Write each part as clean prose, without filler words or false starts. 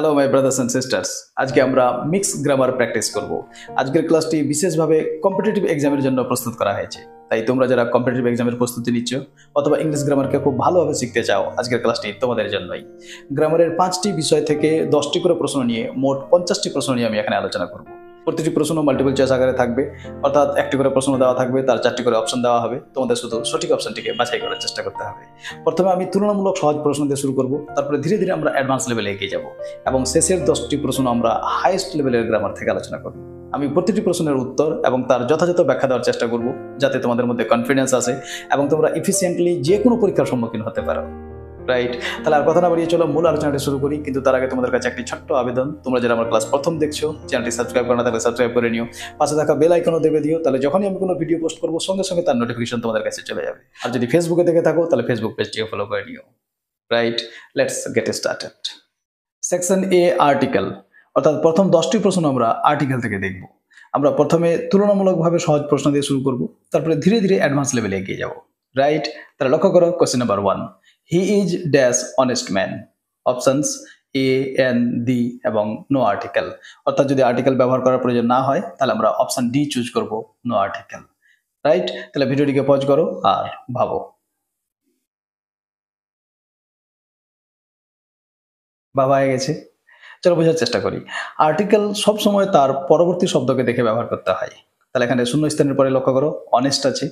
Hello my brothers and sisters, আজকে আমরা mix grammar practice করব। আজকের ক্লাসটি বিশেষভাবে কম্পিটিটিভ এক্সামের জন্য প্রস্তুত করা হয়েছে। তাই তোমরা যারা কম্পিটিটিভ এক্সামের প্রস্তুতি নিচ্ছ অথবা ইংলিশ গ্রামারকে খুব ভালোভাবে শিখতে চাও, আজকের ক্লাসটি তোমাদের জন্যই। গ্রামারের 5টি বিষয় থেকে 10টি করে প্রশ্ন নিয়ে মোট 50টি প্রশ্ন নিয়ে আমি এখানে আলোচনা করব। প্রতিটি প্রশ্ন মাল্টিপল চয়েস আকারে থাকবে, অর্থাৎ একটি করে প্রশ্ন দেওয়া থাকবে, তার 4টি করে অপশন দেওয়া হবে। তোমাদের শুধু সঠিক অপশনটিকে বাছাই করার চেষ্টা করতে হবে। প্রথমে আমি তুলনামূলক সহজ প্রশ্ন দিয়ে শুরু করব, তারপরে ধীরে ধীরে আমরা অ্যাডভান্স লেভেলে এগিয়ে যাব এবং শেষের 10টি প্রশ্ন আমরা হাইয়েস্ট লেভেলের গ্রামার থেকে আলোচনা করব। আমি প্রতিটি প্রশ্নের উত্তর এবং তার যথাযথ ব্যাখ্যা দেওয়ার চেষ্টা করব, যাতে তোমাদের মধ্যে কনফিডেন্স আসে এবং তোমরা এফিসিয়েন্টলি যে কোনো পরীক্ষার সম্মুখীন হতে পারো। রাইট, তাহলে আর কথা না বাড়িয়ে চলো মূল আলোচনাটি শুরু করি। কিন্তু তার আগে তোমাদের কাছে একটি ছোট্ট আবেদন, তোমরা যারা আমার ক্লাস প্রথম দেখছো, চ্যানেলটি সাবস্ক্রাইব করে না থাকলে সাবস্ক্রাইব করে নিও, পাশে থাকা বেল আইকনও দেবে দিও, তাহলে যখনই আমি কোনো ভিডিও পোস্ট করবো সঙ্গে সঙ্গে তার নোটিফিকেশন তোমাদের কাছে চলে যাবে। আর যদি ফেসবুকে দেখে থাকো তাহলে ফেসবুক পেজটিও ফলো করে নিও। Right, let's get started. Section A, article, অর্থাৎ প্রথম 10টি প্রশ্ন আমরা আর্টিকেল থেকে দেখব। আমরা প্রথমে তুলনামূলকভাবে সহজ প্রশ্ন দিয়ে শুরু করব, তারপরে ধীরে ধীরে অ্যাডভান্স লেভেলে এগিয়ে যাব। রাইট, তাহলে লক্ষ্য করো question number 1, he is dash honest man. Options A, N, D এবং নো আর্টিকেল। অর্থাৎ যদি আর্টিকেল ব্যবহার করার প্রয়োজন না হয় তাহলে আমরা অপশন ডি চুজ করব, নো আর্টিকেল। রাইট, তাহলে ভিডিওটিকে পজ করো আর ভাবো। ভাবা হয়ে গেছে? চলো বোঝার চেষ্টা করি। আর্টিকেল সবসময় তার পরবর্তী শব্দকে দেখে ব্যবহার করতে হয়। তাহলে এখানে শূন্যস্থানের পরে লক্ষ্য করো অনেস্ট আছে।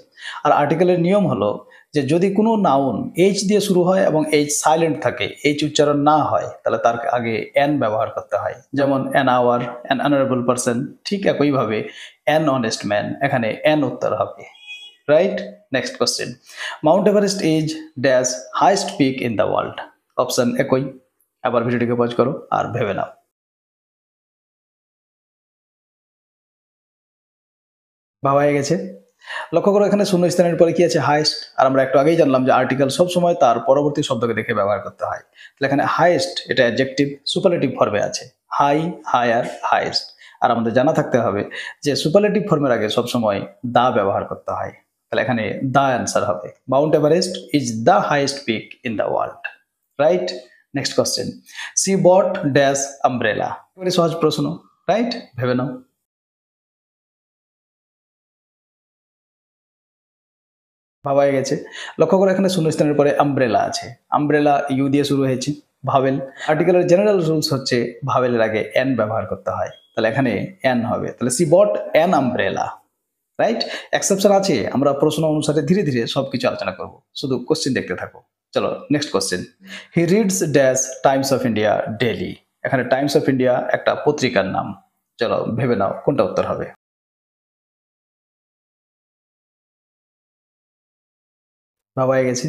আর আর্টিকেলের নিয়ম হলো যে যদি কোনো নাউন এইচ দিয়ে শুরু হয় এবং এইচ সাইলেন্ট থাকে, এইচ উচ্চারণ না হয়, তাহলে তার আগে এন ব্যবহার করতে হয়। যেমন an hour, an honourable person. ঠিক একইভাবে অ্যান অনেস্ট ম্যান, এখানে এন উত্তর হবে। Right, next question, Mount Everest is dash highest peak in the world. Option একই। আবার ভিডিওটিকে পজ করো আর ভেবে নাও। ভাবা হয়ে গেছে? লক্ষ্য করো এখানে শূন্যস্থানের পরে কি আছে, হাইস্ট। আর আমরা একটু আগেই জানলাম যে আর্টিকেল সবসময় তার পরবর্তী শব্দকে দেখে ব্যবহার করতে হয়। তাহলে এখানে হাইস্ট এটা অ্যাডজেক্টিভ সুপারলেটিভ ফর্মে আছে, হাই, হায়ার, হাইস্ট। আর আমাদের জানা থাকতে হবে যে সুপারলেটিভ ফর্মের আগে সবসময় দা ব্যবহার করতে হয়। তাহলে এখানে দা অ্যান্সার হবে, Mount Everest is the highest peak in the world. Right, next question, she bought dash umbrella. এবারে সহজ প্রশ্ন। রাইট, ভেবে নাও। ভাবা হয়ে গেছে? লক্ষ্য করো এখানে শূন্যস্থানের পরে আমব্রেলা আছে। আমব্রেলা ইউ দিয়ে শুরু হয়েছে, ভাবেল। আর্টিকেলের জেনারেল রুলস হচ্ছে ভাবেলের আগে এন ব্যবহার করতে হয়। তাহলে এখানে এন হবে। তাহলে she bought an umbrella. Right, exception আছে, আমরা প্রশ্ন অনুসারে ধীরে ধীরে সবকিছু আলোচনা করব, শুধু কোশ্চেন দেখতে থাকো। চলো next question, he reads dash Times of India daily. এখানে টাইমস অফ ইন্ডিয়া একটা পত্রিকার নাম। চলো ভেবে নাও কোনটা উত্তর হবে। ভাবা হয়ে গেছে?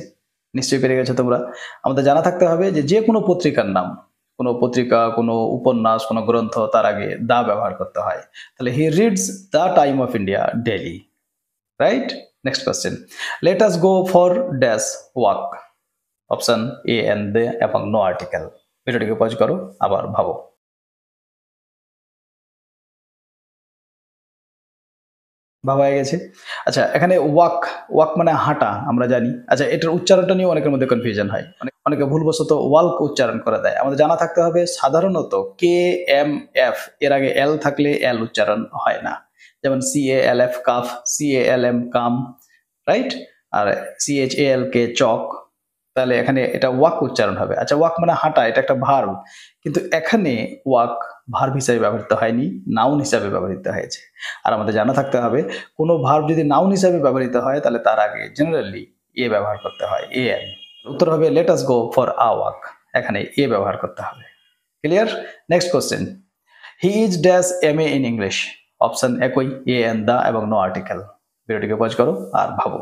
নিশ্চয়ই পেরে গেছো তোমরা। আমাদের জানা থাকতে হবে যে যে কোনো পত্রিকার নাম, কোনো পত্রিকা, কোনো উপন্যাস, কোনো গ্রন্থ, তার আগে দা ব্যবহার করতে হয়। তাহলে he reads the Time of India daily. Right, next question, let us go for dash walk. Option A an the এবং নো আর্টিকেল। ভিডিওটিকে পজ করো আবার ভাবো। ভাবা হয়ে গেছে? আচ্ছা, এখানে ওয়াক, ওয়াক মানে হাঁটা আমরা জানি। আচ্ছা, এটার উচ্চারণটা নিয়ে অনেকের মধ্যে কনফিউশন হয়, অনেকে ভুলবশত ওয়াল্ক উচ্চারণ করে দেয়। আমাদের জানা থাকতে হবে সাধারণত কে এম এফ এর আগে এল থাকলে এল উচ্চারণ হয় না। যেমন C A L F calf, C A L M calm. Right, আর C H A L K chalk. তাহলে এখানে এটা ওয়াক উচ্চারণ হবে। আচ্ছা, ওয়াক মানে হাঁটা, এটা একটা ভার্ব, কিন্তু এখানে ওয়াক ভার্ব হিসাবে ব্যবহৃত হয়নি, নাউন হিসাবে ব্যবহৃত হয়েছে। আর আমাদের জানা থাকতে হবে কোনো ভার্ব যদি নাউন হিসাবে ব্যবহৃত হয় তাহলে তার আগে জেনারেলি এ ব্যবহার করতে হয়, এ এন। উত্তর হবে let us go for a walk, এখানে এ ব্যবহার করতে হবে। Clear? Next question, he is dash M A in English. Option একই, এ এন দা এবং নো আর্টিকেল। ভিডিওটিকে পজ করো আর ভাবো।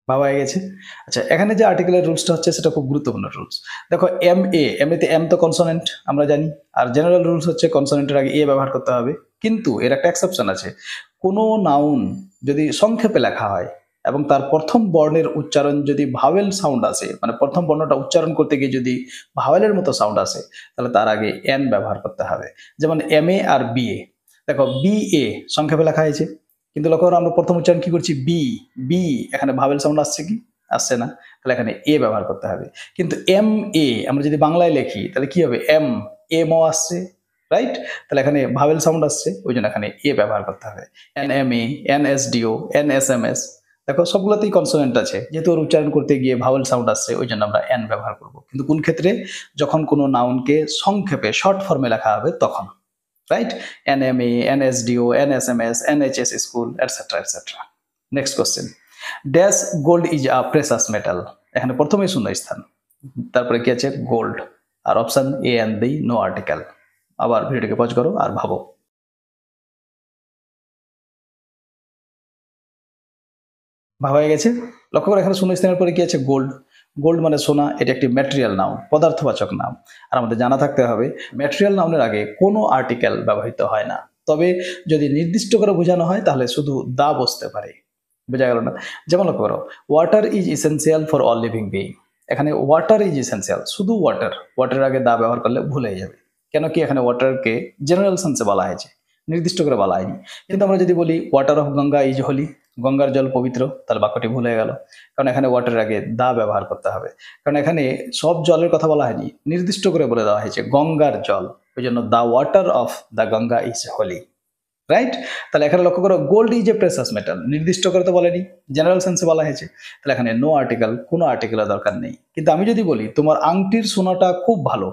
ভাবা হয়ে গেছে? আচ্ছা, এখানে যে আর্টিকেলের রুলসটা হচ্ছে সেটা খুব গুরুত্বপূর্ণ রুলস। দেখো এম এ, এম এতে এম তো কনসোনেন্ট আমরা জানি, আর জেনারেল রুলস হচ্ছে কনসোনেন্টের আগে এ ব্যবহার করতে হবে। কিন্তু এর একটা এক্সেপশন আছে, কোনো নাউন যদি সংক্ষেপে লেখা হয় এবং তার প্রথম বর্ণের উচ্চারণ যদি ভাওয়েল সাউন্ড আসে, মানে প্রথম বর্ণটা উচ্চারণ করতে গিয়ে যদি ভাওয়েলের মতো সাউন্ড আসে, তাহলে তার আগে এন ব্যবহার করতে হবে। যেমন M A R B A. দেখো বি এ সংক্ষেপে লেখা হয়েছে, কিন্তু লক্ষ্য করো আমরা প্রথম উচ্চারণ কি করছি, বি, বি, এখানে ভাওয়েল সাউন্ড আসছে কি, আসছে না, তাহলে এখানে এ ব্যবহার করতে হবে। কিন্তু এম এ আমরা যদি বাংলায় লিখি তাহলে কি হবে, এম এম ও আসছে, রাইট? তাহলে এখানে ভাওয়েল সাউন্ড আসছে, ওই জন্য এখানে এ ব্যবহার করতে হবে। N M A, N S D O, N S M S, দেখো সবগুলোতেই কনসোনেন্ট আছে, যেহেতু ওর উচ্চারণ করতে গিয়ে ভাওয়েল সাউন্ড আসছে, ওই জন্য আমরা এন ব্যবহার করব। কিন্তু কোন ক্ষেত্রে, যখন কোনো নাউনকে সংক্ষেপে শর্ট ফর্মে লেখা হবে তখন, right? NMA, NSDO, NSMS, NHS school, etcetera etcetera. Next question, dash gold is a precious metal. এখানে প্রথমেই শূন্য স্থান, তারপরে কি আছে, গোল্ড, আর option A and the, no article. আবার ভিডিওটাকে পজ করো আর ভাবো। ভাবা হয়ে গেছে? লক্ষ্য করো এখানে শূন্য স্থানের পরে কি আছে, গোল্ড। গোল্ড মানে সোনা, এটা একটি ম্যাটেরিয়াল নাউন, পদার্থবাচক নাম। আর আমাদের জানা থাকতে হবে ম্যাটেরিয়াল নাউনের আগে কোনো আর্টিকেল ব্যবহৃত হয় না, তবে যদি নির্দিষ্ট করে বোঝানো হয় তাহলে শুধু দা বসতে পারে। বোঝা গেল না? যেমন লক্ষ্য করো, water is essential for all living being. এখানে ওয়াটার ইজ ইসেন্সিয়াল, শুধু ওয়াটার, ওয়াটারের আগে দা ব্যবহার করলে ভুল হয়ে যাবে। কেন কি, এখানে ওয়াটারকে জেনারেল সেন্সে বলা হয়েছে, নির্দিষ্ট করে বলা হয়নি। কিন্তু আমরা যদি বলি water of Ganga is holy, গঙ্গার জল পবিত্র, তাহলে বাক্যটি ভুল হয়ে গেল, কারণ এখানে ওয়াটারের আগে দা ব্যবহার করতে হবে। কারণ এখানে সব জলের কথা বলা হয়নি, নির্দিষ্ট করে বলে দেওয়া হয়েছে গঙ্গার জল, ওই জন্য the water of the Ganga is holy, right? তাহলে এখানে লক্ষ্য করো, gold is a precious metal, নির্দিষ্ট করে তো বলেনি, জেনারেল সেন্সে বলা হয়েছে, তাহলে এখানে নো আর্টিকেল, কোনো আর্টিকেলের দরকার নেই। কিন্তু আমি যদি বলি তোমার আংটির সোনাটা খুব ভালো,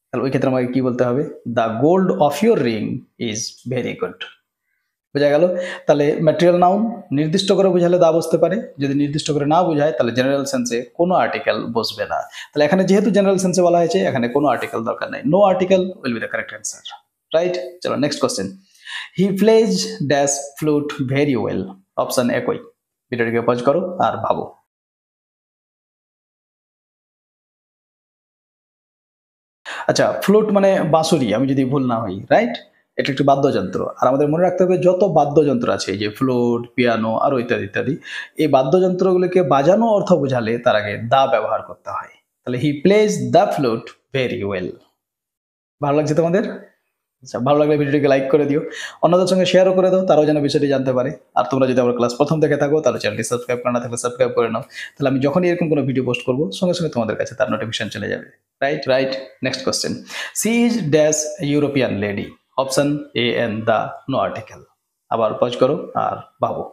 তাহলে ওই ক্ষেত্রে আমাকে কি বলতে হবে, the gold of your ring is very good. বোঝা গেল? তাহলে ম্যাটেরিয়াল নাউন নির্দিষ্ট করে বোঝালে দা বসতে পারে, যদি নির্দিষ্ট করে না বোঝায় তাহলে জেনারেল সেন্সে কোনো আর্টিকেল বসবে না। তাহলে এখানে যেহেতু জেনারেল সেন্সে বলা হয়েছে, এখানে কোনো আর্টিকেল দরকার নেই, no article will be the correct answer, right? চলো next question, he plays dash flute very well. Option একই, ভিডিওটিকে পজ করো আর ভাবো। আচ্ছা, ফ্লুট মানে বাঁশুরি, আমি যদি ভুল না হই, রাইট? এটা একটি বাদ্যযন্ত্র। আর আমাদের মনে রাখতে হবে যত বাদ্যযন্ত্র আছে, এই যে ফ্লুট, পিয়ানো আরো ইত্যাদি ইত্যাদি, এই বাদ্যযন্ত্রগুলিকে বাজানো অর্থ বোঝালে তার আগে দা ব্যবহার করতে হয়। তাহলে he plays the flute very well. ভালো লাগছে তোমাদের? আচ্ছা, ভালো লাগলে ভিডিওটিকে লাইক করে দিও, অন্যদের সঙ্গে শেয়ারও করে দাও, তারাও যেন বিষয়টি জানতে পারে। আর তোমরা যদি আমার ক্লাস প্রথম দেখে থাকো তাহলে চ্যানেলটি সাবস্ক্রাইব করে না থাকলে সাবস্ক্রাইব করে নাও, তাহলে আমি যখনই এরকম কোনো ভিডিও পোস্ট করবো সঙ্গে সঙ্গে তোমাদের কাছে তার নোটিফিকেশন চলে যাবে, right? Right. Next question, she is dash European lady. Option a an the, no article. আবার পজ করো আর ভাবো।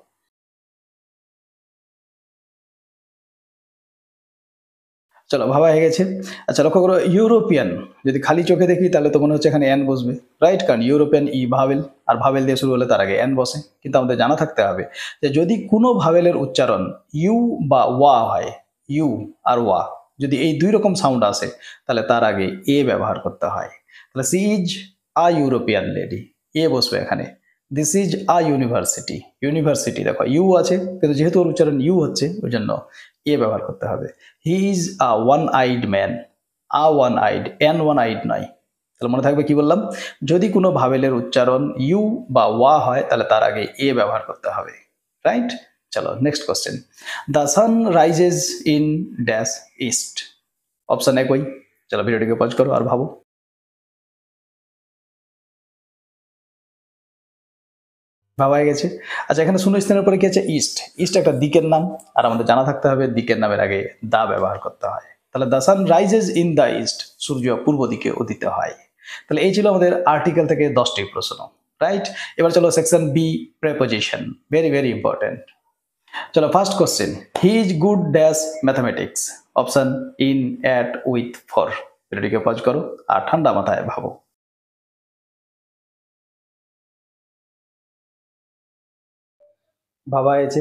চলো ভাবা হয়ে গেছে। আচ্ছা লক্ষ্য করো, ইউরোপিয়ান যদি খালি চোখে দেখি তাহলে তো মনে হচ্ছে এখানে এন বসবে, রাইট? কারণ ইউরোপিয়ান ই ভাবেল, আর ভাবেল দিয়ে শুরু হলে তার আগে এন বসে। কিন্তু আমাদের জানা থাকতে হবে যে যদি কোনো ভাবেলের উচ্চারণ ইউ বা ওয়া হয়, ইউ আর ওয়া, যদি এই দুই রকম সাউন্ড আসে তাহলে তার আগে এ ব্যবহার করতে হয়। তাহলে she is a European lady, a বসবে এখানে। This is a university, university দেখো ইউ আছে, কিন্তু যেহেতু ওর উচ্চারণ ইউ হচ্ছে ওই জন্য এ ব্যবহার করতে হবে। He is a one eyed man, a one eyed, N one eyed নয়। তাহলে মনে থাকবে কি বললাম, যদি কোনো ভাবেলের উচ্চারণ ইউ বা ওয়া হয় তাহলে তার আগে এ ব্যবহার করতে হবে, রাইট? চলো next question, the sun rises in dash east. Option একই, চলো ভিডিওটিকে পজ করো আর ভাবো। ভাবা হয়ে গেছে। আচ্ছা এখানে শূন্য স্থানের পরে কি আছে, ইস্ট। ইস্ট একটা দিকের নাম, আর আমাদের জানা থাকতে হবে দিকের নামের আগে দা ব্যবহার করতে হয়। তাহলে the sun rises in the east, সূর্য পূর্ব দিকে উদিত হয়। তাহলে এই ছিল আমাদের আর্টিকেল থেকে 10টি প্রশ্ন, রাইট? এবার চলো section B, preposition, very very important. চলো first question, he is good dash mathematics. Option in, at, with, for. ভিডিওটিকে পজ করো আর ঠান্ডা মাথায় ভাবো। ভাবা হয়েছে।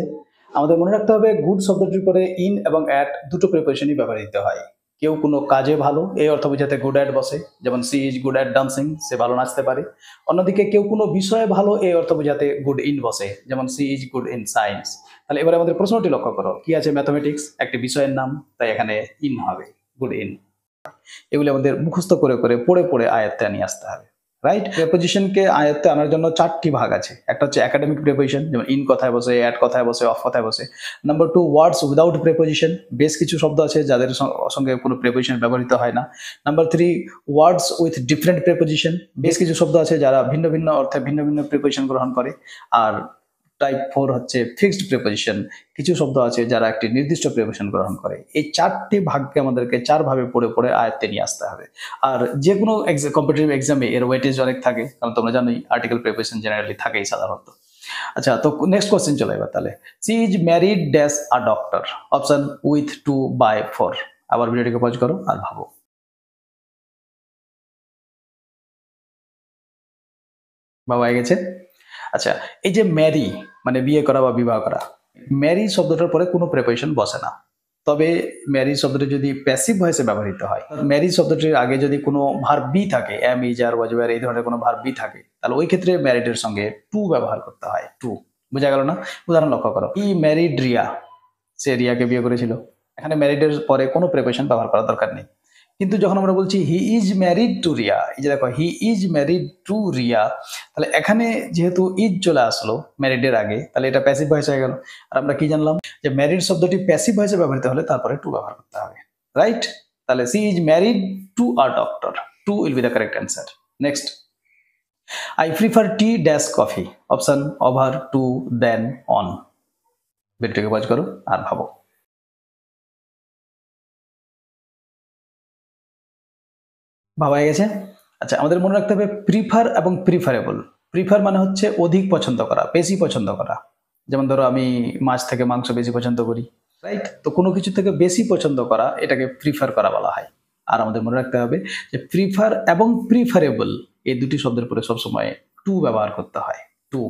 আমাদের মনে রাখতে হবে গুড শব্দটির পরে ইন এবং অ্যাট দুটো প্রিপোজিশনই ব্যবহৃত হয়। কেউ কোনো কাজে ভালো এই অর্থ বোঝাতে গুড অ্যাট বসে, যেমন she is good at dancing, সে ভালো নাচতে পারে। অন্যদিকে কেউ কোনো বিষয়ে ভালো এই অর্থ বোঝাতে গুড ইন বসে, যেমন she is good in science. তাহলে এবারে আমাদের প্রশ্নটি লক্ষ্য করো, কি আছে, ম্যাথমেটিক্স একটি বিষয়ের নাম, তাই এখানে ইন হবে, গুড ইন। এগুলি আমাদের মুখস্থ করে করে পড়ে পড়ে আয়ত্তে নিয়ে আসতে হবে, রাইট? প্রেপোজিশনকে আয়ত্তে আনার জন্য 4টি ভাগ আছে। একটা হচ্ছে একাডেমিক প্রেপোজিশন, যেমন ইন কথায় বসে, অ্যাট কথায় বসে, অফ কথায় বসে। নাম্বার 2, ওয়ার্ডস উইদাউট প্রেপোজিশন, বেশ কিছু শব্দ আছে যাদের সঙ্গে কোনো প্রেপোজিশন ব্যবহৃত হয় না। Number 3, words with different preposition, বেশ কিছু শব্দ আছে যারা ভিন্ন ভিন্ন অর্থে ভিন্ন ভিন্ন প্রেপোজিশন গ্রহণ করে। আর টাইপ 4 হচ্ছে ফিক্সড প্রিপোজিশন। কিছু শব্দ আছে যারা একটি নির্দিষ্ট প্রিপোজিশন গ্রহণ করে। এই 4টি ভাগকে আমাদেরকে 4 ভাবে পড়ে আয়ত্তে নিয়ে আসতে হবে। আর যে কোনো কম্পিটিটিভ এক্সামে এর ওয়েটেজ অনেক থাকে, কারণ তোমরা জানোই আর্টিকেল প্রিপোজিশন জেনারেলি থাকেই সাধারণত। আচ্ছা, তো নেক্সট কোশ্চেন চলে এবার তাহলে। She is married dash a doctor, option with 2/4। আবার ভিডিওটিকে পজ করো আর ভাবো। ভাবা হয়ে গেছে? আচ্ছা, এই যে ম্যারি মানে বিয়ে করা বা বিবাহ করা, ম্যারি শব্দটার পরে কোনো প্রিপোজিশন বসে না। তবে ম্যারি শব্দটি যদি প্যাসিভ ভয়েসে ব্যবহৃত হয়, ম্যারি শব্দটির আগে যদি কোনো ভার্ব বি থাকে, am, is, are, was, were এই ধরনের কোনো ভার্ব বি থাকে, তাহলে ওই ক্ষেত্রে ম্যারিডের সঙ্গে টু ব্যবহার করতে হয়। টু, বোঝা গেল না? উদাহরণ লক্ষ্য করো, ই ম্যারিড রিয়া, সে রিয়াকে বিয়ে করেছিল। এখানে ম্যারিডের পরে কোনো প্রিপোজিশন ব্যবহার করার দরকার নেই। কিন্তু যখন আমরা বলছি he is married two Riya, এই যে দেখো he is married two Riya, তাহলে এখানে যেহেতু ইজ চলে আসলো ম্যারিডের আগে, তাহলে এটা প্যাসিভ ভয়েস হয়ে গেল। আর আমরা কি জানলাম যে ম্যারিড শব্দটি প্যাসিভ ভয়েসে ব্যবহৃত হলে তারপরে টু ব্যবহার করতে হবে, রাইট? তাহলে she is married to a doctor, to will be the correct answer. Next, I prefer tea dash coffee, option over, to, than, on. ভিডিওটিকে পজ করো আর ভাবো। ভাবা হয়ে গেছে? আচ্ছা, আমাদের মনে রাখতে হবে প্রিফার এবং প্রিফারেবল। প্রিফার মানে হচ্ছে অধিক পছন্দ করা, বেশি পছন্দ করা। যেমন ধরো আমি মাছ থেকে মাংস বেশি পছন্দ করি, রাইট? তো কোনো কিছু থেকে বেশি পছন্দ করা এটাকে প্রিফার করা বলা হয়। আর আমাদের মনে রাখতে হবে যে প্রিফার এবং প্রিফারেবল এই দুটি শব্দের পরে সবসময় টু ব্যবহার করতে হয়, টু।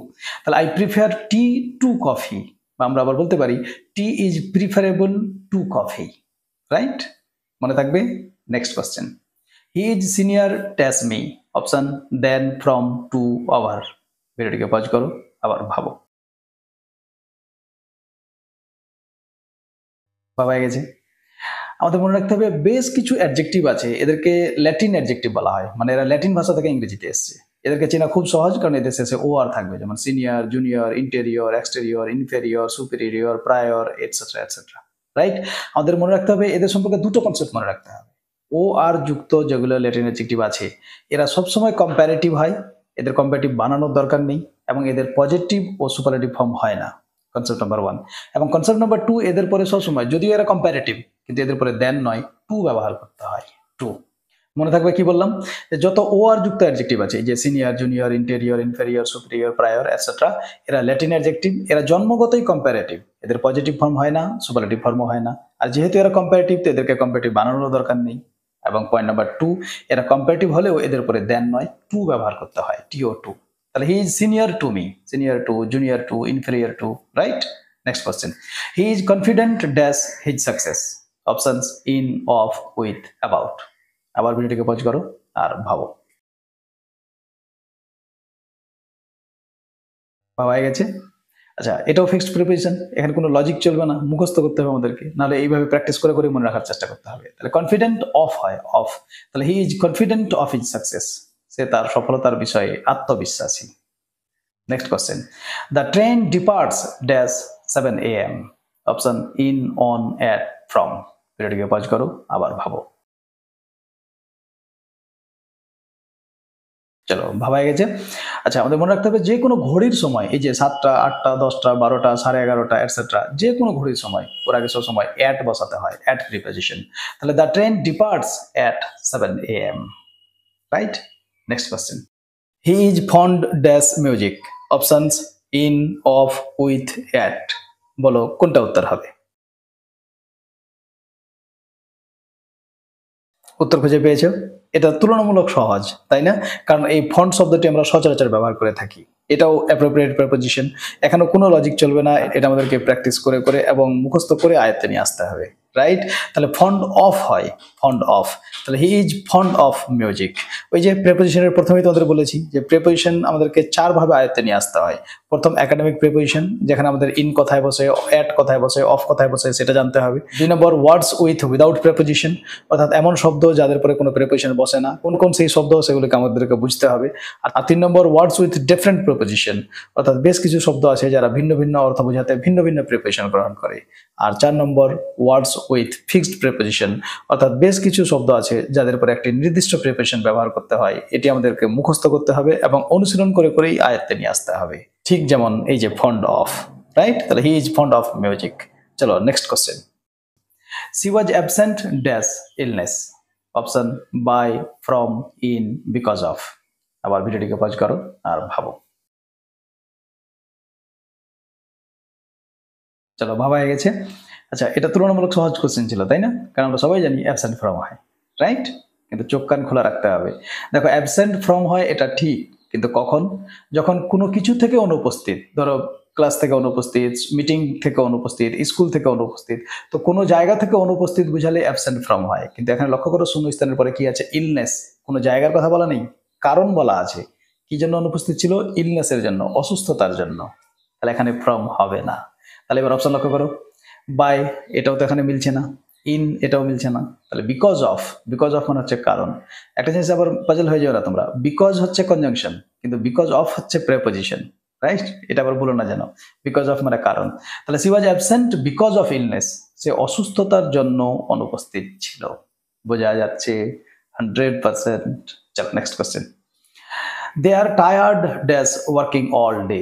তাহলে I prefer tea to coffee, বা আমরা আবার বলতে পারি tea is preferable to coffee, right? মনে থাকবে? Next question, he is senior dash me, option than, from, to, over. ভিডিওটিকে পজ করো আবার ভাবো। ভাবা হয়ে গেছে? আমাদের মনে রাখতে হবে বেশ কিছু অ্যাডজেক্টিভ আছে, এদেরকে ল্যাটিন অ্যাডজেক্টিভ বলা হয়, মানে এরা ল্যাটিন ভাষা থেকে ইংরেজিতে এসছে। এদেরকে চেনা খুব সহজ, কারণ এদের শেষে ও আর থাকবে, যেমন senior, junior, interior, exterior, inferior, superior, prior, etcetera etcetera, right? আমাদের মনে রাখতে হবে এদের সম্পর্কে দুটো কনসেপ্ট মনে রাখতে হবে। ও আর যুক্ত যেগুলো ল্যাটিন অ্যাডজেক্টিভ আছে, এরা সবসময় কম্প্যারেটিভ হয়, এদের কম্প্যারেটিভ বানানোর দরকার নেই, এবং এদের পজিটিভ ও সুপারলেটিভ ফর্ম হয় না, কনসেপ্ট নাম্বার 1। এবং কনসেপ্ট নাম্বার 2, এদের পরে সবসময়, যদিও এরা কম্প্যারেটিভ, কিন্তু এদের পরে দেন নয়, টু ব্যবহার করতে হয়, টু। মনে থাকবে কি বললাম, যত ও আর যুক্ত অ্যাডজেক্টিভ আছে, যে senior, junior, interior, inferior, superior, prior etcetera, এরা ল্যাটিন অ্যাডজেক্টিভ, এরা জন্মগতই কম্প্যারেটিভ, এদের পজিটিভ ফর্ম হয় না, সুপারলেটিভ ফর্মও হয় না। আর যেহেতু এরা কম্প্যারেটিভ, তো এদেরকে কম্প্যারেটিভ বানানোর দরকার নেই। এবং পয়েন্ট নাম্বার 2, এরা কম্প্যারেটিভ হলেও এদের পরে দেন নয়, টু ব্যবহার করতে হয়, টিও টু। তাহলে he is senior to me, senior to, junior to, inferior to, right? Next question, he is confident dash his success, options in, of, with, about. আবার ভিডিওটিকে পজ করো আর ভাবো। ভাবা হয়ে গেছে? আচ্ছা, এটাও ফিক্সড প্রিপোজিশন, এখানে কোনো লজিক চলবে না, মুখস্থ করতে হবে আমাদেরকে, নাহলে এইভাবে প্র্যাকটিস করে করে মনে রাখার চেষ্টা করতে হবে। তাহলে কনফিডেন্ট অফ হয়, অফ। তাহলে he is confident of his success, সে তার সফলতার বিষয়ে আত্মবিশ্বাসী। Next question, the train departs dash 7 AM, option in, on, at, from. ভিডিওটিকে পজ করো আবার ভাবো। চলো, ভাবা হয়ে গেছে? আচ্ছা, আমাদের মনে রাখতে হবে যে কোনো ঘড়ির সময়, এই যে 7টা, 8টা, 10টা, 12টা, 11:30 এটসেট্রা, যে কোনো ঘড়ির সময় ওর আগে সব সময় অ্যাট বসাতে হয়, অ্যাট প্রিপোজিশন। তাহলে the train departs at 7 AM, right? Next question, he is fond dash music, options in, of, with, at. বলো কোনটা উত্তর হবে? উত্তর খুঁজে পেয়েছো? এটা তুলনামূলক সহজ, তাই না? কারণ এই ফন্ট শব্দটি আমরা সচরাচর ব্যবহার করে থাকি, এটাও অ্যাপ্রোপ্রিয়েট প্রিপোজিশন। এখানে কোনো লজিক চলবে না, এটা আমাদেরকে প্র্যাকটিস করে করে এবং মুখস্থ করে আয়ত্তে নিয়ে আসতে হবে, রাইট? তাহলে ফন্ড অফ হয়, ফন্ড অফ। তাহলে he is fond of music. ওই যে প্রিপোজিশনের প্রথমেই তোমাদের বলেছি যে প্রিপোজিশন আমাদেরকে 4 ভাবে আয়ত্তে নিয়ে আসতে হয়। প্রথম একাডেমিক প্রিপোজিশন, যেখানে আমাদের ইন কথায় বসে, অ্যাট কথায় বসে, অফ কথায় বসে, সেটা জানতে হবে। 2 নম্বর ওয়ার্ডস উইথ উইদাউট প্রিপোজিশন, অর্থাৎ এমন শব্দ যাদের পরে কোনো প্রিপোজিশন বসে না, কোন কোন সেই শব্দ সেগুলোকে আমাদেরকে বুঝতে হবে। আর 3 নম্বর ওয়ার্ডস উইথ ডিফারেন্ট প্রিপোজিশন, অর্থাৎ বেশ কিছু শব্দ আছে যারা ভিন্ন ভিন্ন অর্থ বোঝাতে ভিন্ন ভিন্ন প্রিপোজিশন গ্রহণ করে। আর 4 নম্বর ওয়ার্ডস উইথ ফিক্সড প্রিপোজিশন, অর্থাৎ বেশ কিছু শব্দ আছে যাদের পরে একটি নির্দিষ্ট প্রিপোজিশন ব্যবহার করতে হয়। এটি আমাদেরকে মুখস্থ করতে হবে এবং অনুশীলন করে করেই আয়ত্তে নিয়ে আসতে হবে। ঠিক যেমন এই যে ফন্ড অফ, রাইট? তাহলে he is fond of music. চলো next question. She was absent dash illness. Option by, from, in, because of. আবার ভিডিওটিকে পজ করো আর ভাবো। চলো ভাবা হয়ে গেছে। আচ্ছা, এটা তুলনামূলক সহজ কোশ্চেন ছিল, তাই না? কারণ আমরা সবাই জানি অ্যাবসেন্ট ফ্রম হয়, রাইট? কিন্তু চোখ কান খোলা রাখতে হবে। দেখো, অ্যাবসেন্ট ফ্রম হয় এটা ঠিক, কিন্তু কখন? যখন কোনো কিছু থেকে অনুপস্থিত, ধরো ক্লাস থেকে অনুপস্থিত, মিটিং থেকে অনুপস্থিত, স্কুল থেকে অনুপস্থিত, তো কোনো জায়গা থেকে অনুপস্থিত বুঝালে অ্যাবসেন্ট ফ্রম হয়। কিন্তু এখানে লক্ষ্য করো, শূন্যস্থানের পরে কি আছে? ইলনেস। কোনো জায়গার কথা বলা নেই, কারণ বলা আছে। কি জন্য অনুপস্থিত ছিল? ইলনেসের জন্য, অসুস্থতার জন্য। তাহলে এখানে ফ্রম হবে না। তাহলে এবার অপশন লক্ষ্য করো। বাই, এটাও তো এখানে মিলছে না। ইন, এটাও মিলছে না। তাহলে বিকজ অফ, বিকজ অফ মানে হচ্ছে কারণ। একটা জিনিস আবার পাজল হয়ে যাবে না তোমরা, বিকজ হচ্ছে কনজাংশন, কিন্তু বিকজ অফ হচ্ছে প্রেপোজিশন, রাইট? এটা আবার ভুলো না যেন। বিকজ অফ মানে কারণ। তাহলে she was absent because of illness, সে অসুস্থতার জন্য অনুপস্থিত ছিল। বোঝা যাচ্ছে 100%। চল next question. They are tired dash working all day.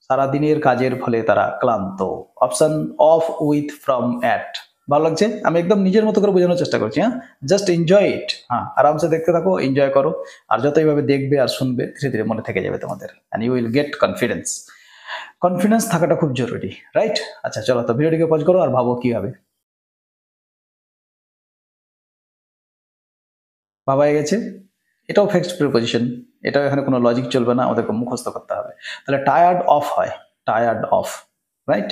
সারাদিনের কাজের ফলে তারা ক্লান্ত। Option of, with, from, at. ভালো লাগছে? আমি একদম নিজের মতো করে বোঝানোর চেষ্টা করছি। হ্যাঁ, জাস্ট এনজয় ইট। হ্যাঁ, আরামসে দেখতে থাকো, এনজয় করো। আর যত এইভাবে দেখবে আর শুনবে, ধীরে ধীরে মনে থেকে যাবে তোমাদের, and you will get confidence. Confidence থাকাটা খুব জরুরি, রাইট? আচ্ছা চলো, তো ভিডিওটিকে পজ করো আর ভাবো কি হবে। ভাবা হয়ে গেছে? এটাও ফিক্সড প্রিপোজিশন, এটাও এখানে কোনো লজিক চলবে না, আমাদেরকে মুখস্থ করতে হবে। তাহলে টায়ার্ড অফ হয়, টায়ার্ড অফ, রাইট?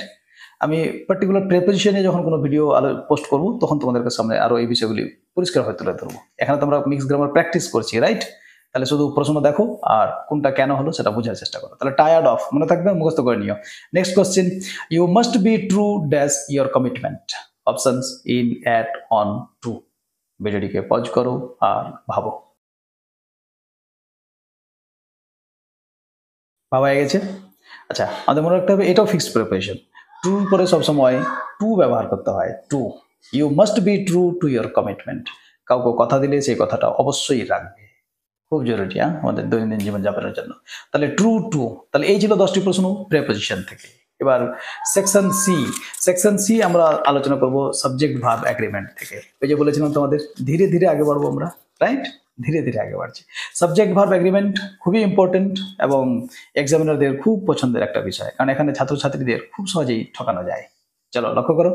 আমি পার্টিকুলার প্রিপোজিশনে যখন কোনো ভিডিও পোস্ট করবো, তখন তোমাদের সামনে আরো এই বিষয়গুলি পরিষ্কার হয়ে তুলে ধরবো। এখানে তোমরা মিক্স গ্রামার প্র্যাকটিস করছি, রাইট? তাহলে শুধু প্রশ্ন দেখো আর কোনটা কেন হলো সেটা বোঝার চেষ্টা করো। তাহলে টায়ার্ড অফ মনে থাকবে, মুখস্থ করে নিও। Next question. You must be true dash your commitment. Options in, at, on, to. ভিডিওটিকে পজ করো আর ভাবো। ভাবা হয়ে গেছে? আচ্ছা, আমাদের মনে রাখতে হবে এটাও ফিক্সড প্রিপারেশন। ট্রুর পরে সবসময় টু ব্যবহার করতে হয়। To, you must be true to your commitment. কাউকে কথা দিলে সেই কথাটা অবশ্যই রাখবে, খুব জরুরি। হ্যাঁ, আমাদের দৈনন্দিন জীবনযাপনের জন্য। তাহলে ট্রু টু। তাহলে এই ছিল 10টি প্রশ্ন প্রিপোজিশন থেকে। এবার সেকশন সি। সেকশন সি আমরা আলোচনা করব সাবজেক্ট ভার্ব এগ্রিমেন্ট থেকে। ওই যে বলেছিলাম তোমাদের, ধীরে ধীরে আগে বাড়বো আমরা, রাইট? ধীরে ধীরে আগে বাড়ছি। সাবজেক্ট ভার্ব এগ্রিমেন্ট খুবই ইম্পর্টেন্ট এবং এক্সামিনারদের খুব পছন্দের একটা বিষয়, কারণ এখানে ছাত্রছাত্রীদের খুব সহজেই ঠকানো যায়। চলো লক্ষ্য করো।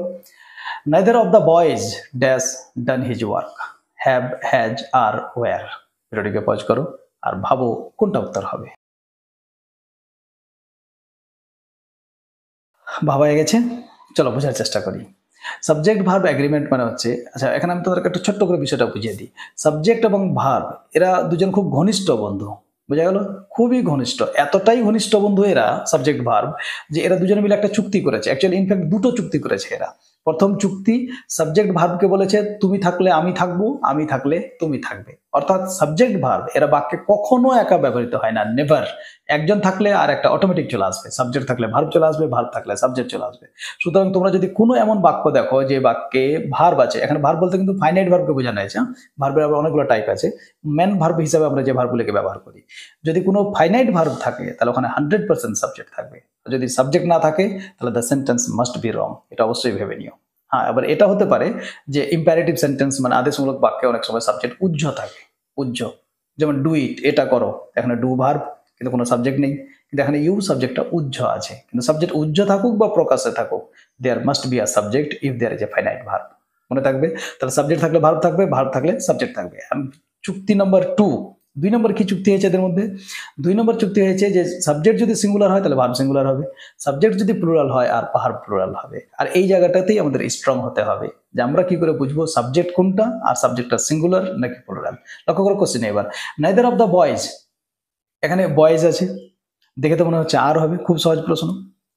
Neither of the boys dash done his work. Have, has, are, were. ভিডিওটিকে পজ করো আর ভাবো কোনটা উত্তর হবে। ভাবা হয়ে গেছে? চলো বোঝার চেষ্টা করি। সাবজেক্ট ভার্ব এগ্রিমেন্ট মানে হচ্ছে, আচ্ছা এখানে আমি তোমাদেরকে একটা ছোট্ট করে বিষয়টা বুঝিয়ে দিই। সাবজেক্ট এবং ভার্ব এরা দুজন খুব ঘনিষ্ঠ বন্ধু। বোঝা গেল? খুবই ঘনিষ্ঠ, এতটাই ঘনিষ্ঠ বন্ধু এরা, সাবজেক্ট ভার্ব, যে এরা দুজনে মিলে একটা চুক্তি করেছে। অ্যাকচুয়ালি ইনফ্যাক্ট দুটো চুক্তি করেছে এরা। প্রথম চুক্তি, সাবজেক্ট ভার্বকে বলেছে তুমি থাকলে আমি থাকবো, আমি থাকলে তুমি থাকবে। অর্থাৎ সাবজেক্ট ভার্ব এরা বাক্যে কখনো একা ব্যবহৃত হয় না, নেভার। একজন থাকলে আর একটা অটোমেটিক চলে আসবে, সাবজেক্ট থাকলে ভার্ব চলে আসবে, ভার্ব থাকলে সাবজেক্ট চলে আসবে। সুতরাং তোমরা যদি কোনো এমন বাক্য দেখো যে বাক্যে ভার্ব আছে, এখানে ভার্ব বলতে কিন্তু ফাইনাইট ভার্বকে বোঝানো হয়েছে। ভার্বের আবার অনেকগুলো টাইপ আছে। মেন ভার্ব হিসাবে আমরা যে ভার্বগুলোকে ব্যবহার করি, যদি কোনো ফাইনাইট ভার্ব থাকে তাহলে ওখানে 100% সাবজেক্ট থাকবে। যদি সাবজেক্ট না থাকে তাহলে the sentence must be wrong. এটা অবশ্যই ভেবে নিও। হ্যাঁ, এবার এটা হতে পারে যে ইম্পারেটিভ সেন্টেন্স মানে আদেশমূলক বাক্যে অনেক সময় সাবজেক্ট উজ্জ থাকে, উজ্জ। যেমন ডু ইট, এটা করো, এখানে ডু ভার্ব কিন্তু কোনো সাবজেক্ট নেই, কিন্তু এখানে ইউ সাবজেক্টটা উজ্জ আছে। কিন্তু সাবজেক্ট উজ্জ থাকুক বা প্রকাশে থাকুক, there must be a subject if there is a finite verb. মনে থাকবে? তাহলে সাবজেক্ট থাকলে ভার্ব থাকবে, ভার্ব থাকলে সাবজেক্ট থাকবে। চুক্তি নম্বর 2, 2 নম্বর কি চুক্তি হয়েছে এদের মধ্যে? 2 নম্বর চুক্তি হয়েছে যে সাবজেক্ট যদি সিঙ্গুলার হয় তাহলে ভার্ব সিঙ্গুলার হবে, সাবজেক্ট যদি প্লুরাল হয় আর ভার্ব প্লুরাল হবে। আর এই জায়গাটাতেই আমাদের স্ট্রং হতে হবে যে আমরা কি করে বুঝবো সাবজেক্ট কোনটা আর সাবজেক্টটা সিঙ্গুলার নাকি প্লুরাল। লক্ষ্য করো কোশ্চেন এবার। নেদার অফ দ্য বয়েজ, এখানে বয়েজ আছে, দেখে তো মনে হচ্ছে আর হবে, খুব সহজ প্রশ্ন,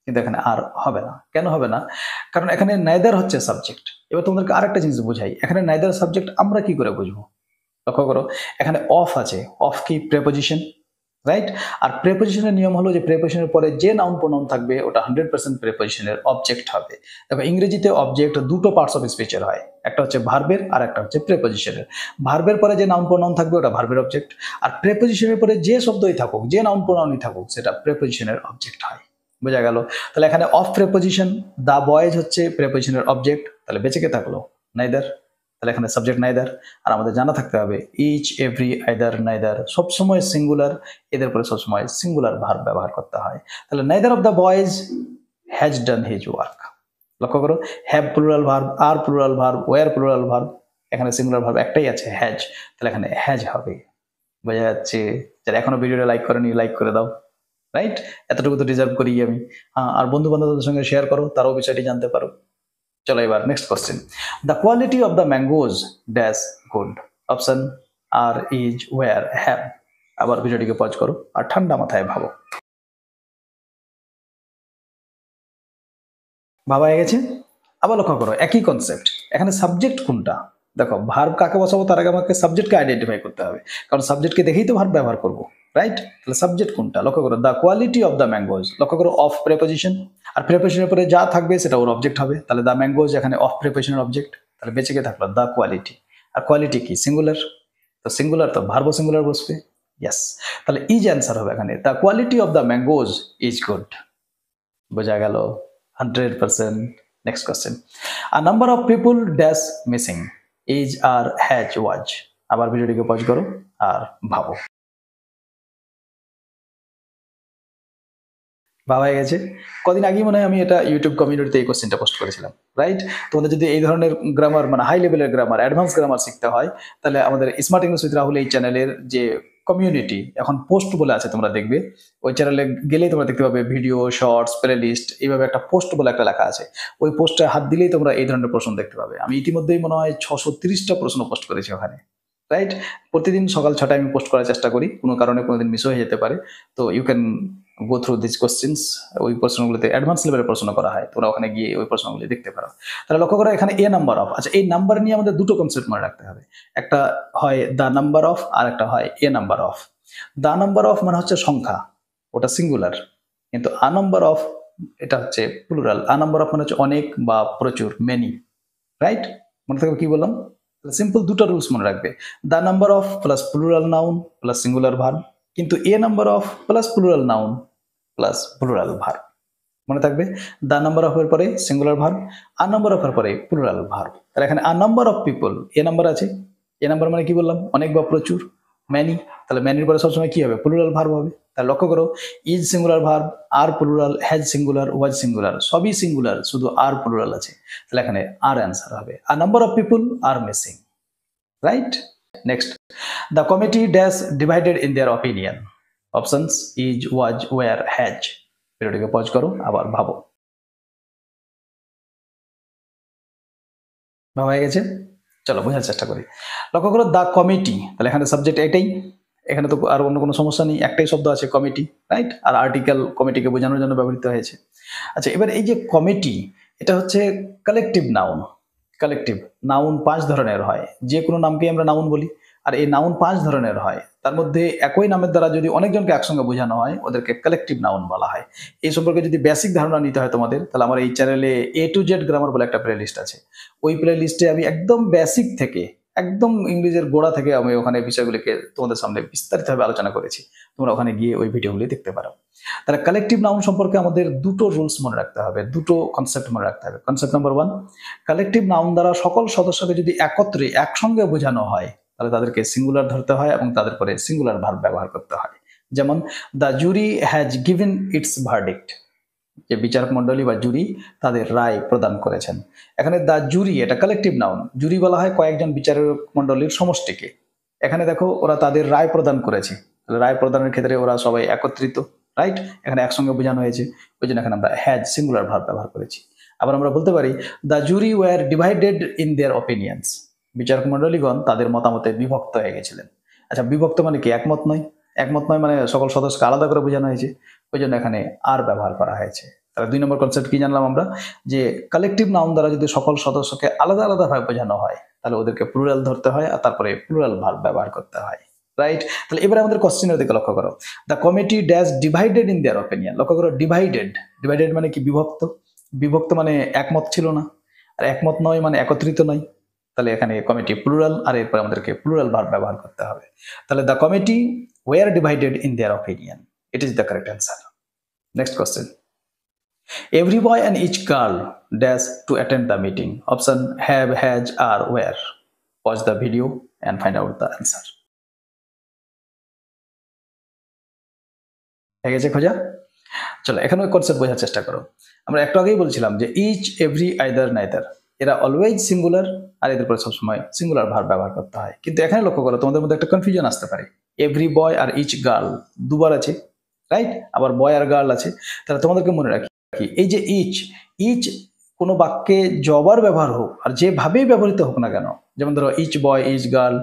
কিন্তু এখানে আর হবে না। কেন হবে না? কারণ এখানে নেদার হচ্ছে সাবজেক্ট। এবার তোমাদেরকে আরেকটা জিনিস বুঝাই, এখানে নেদার সাবজেক্ট আমরা কি করে বুঝবো? লক্ষ্য করো, এখানে অফ আছে, অফ কি প্রেপোজিশন, রাইট। আর প্রেপোজিশনের নিয়ম হলো যে প্রেপোজিশনের পরে যে নাউন প্রোনাউন থাকবে ওটা 100% প্রেপোজিশনের অবজেক্ট হবে। দেখো ইংরেজিতে অবজেক্ট দুটো পার্টস অফ স্পিচের হয়, একটা হচ্ছে ভার্বের আর একটা হচ্ছে প্রেপোজিশনের। ভার্বের পরে যে নাউন প্রোনাউন থাকবে ওটা ভার্বের অবজেক্ট, আর প্রেপোজিশনের পরে যে শব্দই থাকুক, যে নাউন প্রোনাউনই থাকুক, সেটা প্রেপোজিশনের অবজেক্ট হয়। বোঝা গেল? তাহলে এখানে অফ প্রেপোজিশন, দ্য বয়েজ হচ্ছে প্রেপোজিশনের অবজেক্ট, তাহলে বেঁচে কে থাকলো? নাইদার। তাহলে এখানে সাবজেক্ট নাইদার। আর আমাদের জানা থাকতে হবে ইচ, এভরি, আইদার, নাইদার সবসময় সিঙ্গুলার, এদের পরে সবসময় সিঙ্গুলার ভার্ব ব্যবহার করতে হয়। তাহলে neither of the boys has done his work. লক্ষ্য করো, have plural verb, are plural verb, were plural verb, এখানে সিঙ্গুলার ভার্ব একটাই আছে হ্যাজ, তাহলে এখানে হ্যাজ হবে। বোঝা যাচ্ছে? যারা এখনো ভিডিওটা লাইক করেনি লাইক করে দাও, রাইট? এতটুকু তো ডিজার্ভ করি আমি। আর বন্ধু বান্ধবদের সঙ্গে শেয়ার করো, তারাও বিষয়টি জানতে পারো। চলো এবার next question. The quality of the mangoes dash good. Option are, is, were, have. আবার ভিডিওটিকে পজ করো আর ঠান্ডা মাথায় ভাবো। ভাবা হয়ে গেছে? আবার লক্ষ্য করো একই কনসেপ্ট, এখানে সাবজেক্ট কোনটা? দেখো ভার্ব কাকে বসাবো তার আগে আমাকে সাবজেক্টকে আইডেন্টিফাই করতে হবে, কারণ সাবজেক্টকে দেখেই তো ভার্ব ব্যবহার করবো, রাইট? তাহলে সাবজেক্ট কোনটা? লক্ষ্য করো the quality of the mangoes, লক্ষ্য করো অফ প্রেপোজিশন, আর প্রেপোজিশনের পরে যা থাকবে সেটা ওর অবজেক্ট হবে। তাহলে দ্য ম্যাঙ্গোজ এখানে অফ প্রেপোজিশনের অবজেক্ট, তাহলে বেঁচে গিয়ে থাকলো দ্য কোয়ালিটি। আর কোয়ালিটি কি? সিঙ্গুলার, তো সিঙ্গুলার তো ভার্ব সিঙ্গুলার বসবে। ইয়েস, তাহলে ইজ অ্যান্সার হবে এখানে the quality of the mangoes is good. বোঝা গেল? 100%। Next question. A number of people dash missing, is, are, has, was. আবার ভিডিওটিকে পজ করো আর ভাবো। ভাবা হয়ে গেছে? কদিন আগেই মনে হয় আমি এটা ইউটিউব কমিউনিটিতে এই কোশ্চেনটা পোস্ট করেছিলাম, রাইট? তোমাদের যদি এই ধরনের গ্রামার মানে হাই লেভেলের গ্রামার, অ্যাডভান্স গ্রামার শিখতে হয়, তাহলে আমাদের স্মার্ট ইংলিশ উইথ রাহুল এই চ্যানেলের যে কমিউনিটি এখন পোস্ট বলে আছে, তোমরা দেখবে ওই চ্যানেলে গেলেই তোমরা দেখতে পাবে ভিডিও, শর্টস, প্লে লিস্ট, এইভাবে একটা পোস্ট বলে একটা লেখা আছে। ওই পোস্টে হাত দিলেই তোমরা এই ধরনের প্রশ্ন দেখতে পাবে। আমি ইতিমধ্যেই মনে হয় 630টা প্রশ্ন পোস্ট করেছি ওখানে, রাইট? প্রতিদিন সকাল 6টায় আমি পোস্ট করার চেষ্টা করি, কোনো কারণে কোনোদিন মিস হয়ে যেতে পারে। তো you can go through this questions. ওই প্রশ্নগুলোতে অ্যাডভান্স লেভেলের প্রশ্ন করা হয়, তোমরা ওখানে গিয়ে ওই প্রশ্নগুলি দেখতে পারো। তাহলে লক্ষ্য করো এখানে এ নাম্বার অফ। আচ্ছা, এই নাম্বার নিয়ে আমাদের দুটো কনসেপ্ট মনে রাখতে হবে, একটা হয় দ্য নাম্বার অফ আর একটা হয় a number of. The number of মানে হচ্ছে সংখ্যা, ওটা সিঙ্গুলার, কিন্তু আ নাম্বার অফ এটা হচ্ছে প্লুরাল। আ নাম্বার অফ মানে হচ্ছে অনেক বা প্রচুর, মেনি, রাইট? মনে থাকবে কি বললাম? সিম্পল দুটো রুলস মনে রাখবে, the number of plus plural noun plus singular verb, কিন্তু a number of plus plural noun plus plural verb. মনে থাকবে দ্য নাম্বার অফ এর পরে singular verb, a number of এর পরে প্লুরাল ভার্ব। তাহলে এখানে a number of people, a number আছে, এ নাম্বার মানে কি বললাম? অনেক বা প্রচুর, ম্যানি। তাহলে ম্যানির পরে সবসময় কি হবে? প্লুরাল ভার্ব হবে। তাহলে লক্ষ্য করো is singular verb, are plural, has singular, was singular, সবই সিঙ্গুলার, শুধু আর প্লুরাল আছে। তাহলে এখানে আর অ্যান্সার হবে। A number of people are missing, right? Next, the committee dash divided in their opinion. Options is, was, were, has. ভিডিওটিকে pause করো আবার ভাবো। ভাবা হয়ে গেছে? চলো বোঝার চেষ্টা করি। লক্ষ্য করো দ্য কমিটি, তাহলে এখানে সাবজেক্ট এটাই, এখানে তো আর অন্য কোনো সমস্যা নেই, একটাই শব্দ আছে কমিটি, রাইট? আর আর্টিকেল কমিটিকে বোঝানোর জন্য ব্যবহৃত হয়েছে। আচ্ছা, এবার এই যে কমিটি, এটা হচ্ছে কালেকটিভ নাউন। কালেকটিভ নাউন 5 ধরনের হয়, যে কোনো নামকেই আমরা নাউন বলি। আর এই নাউন 5 ধরনের হয়, তার মধ্যে একই নামের দ্বারা যদি অনেকজনকে একসঙ্গে বোঝানো হয় ওদেরকে কালেকটিভ নাউন বলা হয়। এই সম্পর্কে যদি বেসিক ধারণা নিতে হয় তোমাদের, তাহলে আমার এই চ্যানেলে A to Z গ্রামার বলে একটা প্লে লিস্ট আছে। ওই প্লে লিস্টে আমি একদম বেসিক থেকে একদম ইংরেজির গোড়া থেকে আমি ওখানে বিষয়গুলিকে তোমাদের সামনে বিস্তারিতভাবে আলোচনা করেছি। তোমরা ওখানে গিয়ে ওই ভিডিওগুলি দেখতে পারো। তাহলে কালেকটিভ নাউন সম্পর্কে আমাদের দুটো রুলস মনে রাখতে হবে, দুটো কনসেপ্ট মনে রাখতে হবে। কনসেপ্ট নাম্বার 1, কালেকটিভ নাউন দ্বারা সকল সদস্যকে যদি একত্রে একসঙ্গে বোঝানো হয় তাহলে তাদেরকে সিঙ্গুলার ধরতে হয় এবং তাদের পরে সিঙ্গুলার ভার্ব ব্যবহার করতে হয়। যেমন the jury has given it's verdict, যে বিচারক মন্ডলী বা জুরি তাদের রায় প্রদান করেছেন। এখানে দ্য জুরি এটা কালেকটিভ নাউন, জুরি বলা হয় কয়েকজন বিচারক মন্ডলীর সমষ্টিকে। এখানে দেখো ওরা তাদের রায় প্রদান করেছে, রায় প্রদানের ক্ষেত্রে ওরা সবাই একত্রিত, রাইট? এখানে একসঙ্গে বোঝানো হয়েছে, ওই জন্য এখানে আমরা হ্যাজ সিঙ্গুলার ভার্ব ব্যবহার করেছি। আবার আমরা বলতে পারি the jury war divided in there opinions, বিচারক মন্ডলীগণ তাদের মতামতে বিভক্ত হয়ে গেছিলেন। আচ্ছা, বিভক্ত মানে কি? একমত নয়। একমত নয় মানে সকল সদস্যকে আলাদা করে বোঝানো হয়েছে, ওই জন্য এখানে আর ব্যবহার করা হয়েছে। তাহলে 2 নম্বর কনসেপ্ট কি জানলাম আমরা? যে কালেকটিভ নাউন দ্বারা যদি সকল সদস্যকে আলাদা আলাদা ভাবে বোঝানো হয় তাহলে ওদেরকে প্লুরাল ধরতে হয় আর তারপরে প্লুরাল ভার্ব ব্যবহার করতে হয়। রাইট? তাহলে এবারে আমাদের কোশ্চেনের দিকে লক্ষ্য করো। The committee dash divided in their opinion. লক্ষ্য করো, ডিভাইডেড। ডিভাইডেড মানে কি? বিভক্ত। বিভক্ত মানে একমত ছিল না, আর একমত নয় মানে একত্রিত নয়। তাহলে এখানে কমিটি প্লুরাল, আর এরপর আমাদেরকে প্লুরাল ভার্ব ব্যবহার করতে হবে। তাহলে the committee war divided in their opinion, it is the correct answer. Next question, every boy and each girl dash to attend the meeting. Option have, has, are, where. Watch the video and find out the answer. হয়ে গেছে খোঁজা? চলো এখানে concept বোঝার চেষ্টা করো। আমরা একটু আগেই বলছিলাম যে ইচ, এভরি, আইদার, নাইদার এরা অলওয়েজ সিঙ্গুলার, আর এদের পরে সবসময় সিঙ্গুলার ভার্ব ব্যবহার করতে হয়। কিন্তু এখানে লক্ষ্য করো, তোমাদের মধ্যে একটা কনফিউশন আসতে পারে। এভরি বয় আর ইচ গার্ল দুবার আছে, রাইট? আবার বয় আর গার্ল আছে। তাহলে তোমাদেরকে মনে রাখি, এই যে ইচ, ইচ কোনো বাক্যে যবার ব্যবহার হোক আর যেভাবেই ব্যবহৃত হোক না কেন, যেমন ধরো each boy each girl,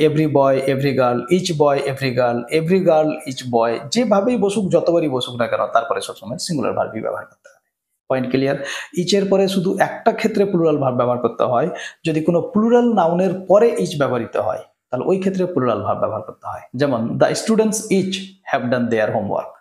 every boy every girl, each boy every girl each boy, যেভাবেই বসুক, যতবারই বসুক না কেন, তারপরে সবসময় সিঙ্গুলার ভার্বই ব্যবহার করতে হবে। Point clear? ইচের পরে শুধু একটা ক্ষেত্রে প্লুরাল ভার্ব ব্যবহার করতে হয়, যদি কোনো প্লুরাল নাউনের পরে ইচ ব্যবহৃত হয়, তাহলে ওই ক্ষেত্রে প্লুরাল ভার্ব ব্যবহার করতে হয়। যেমন the students each have done their homework.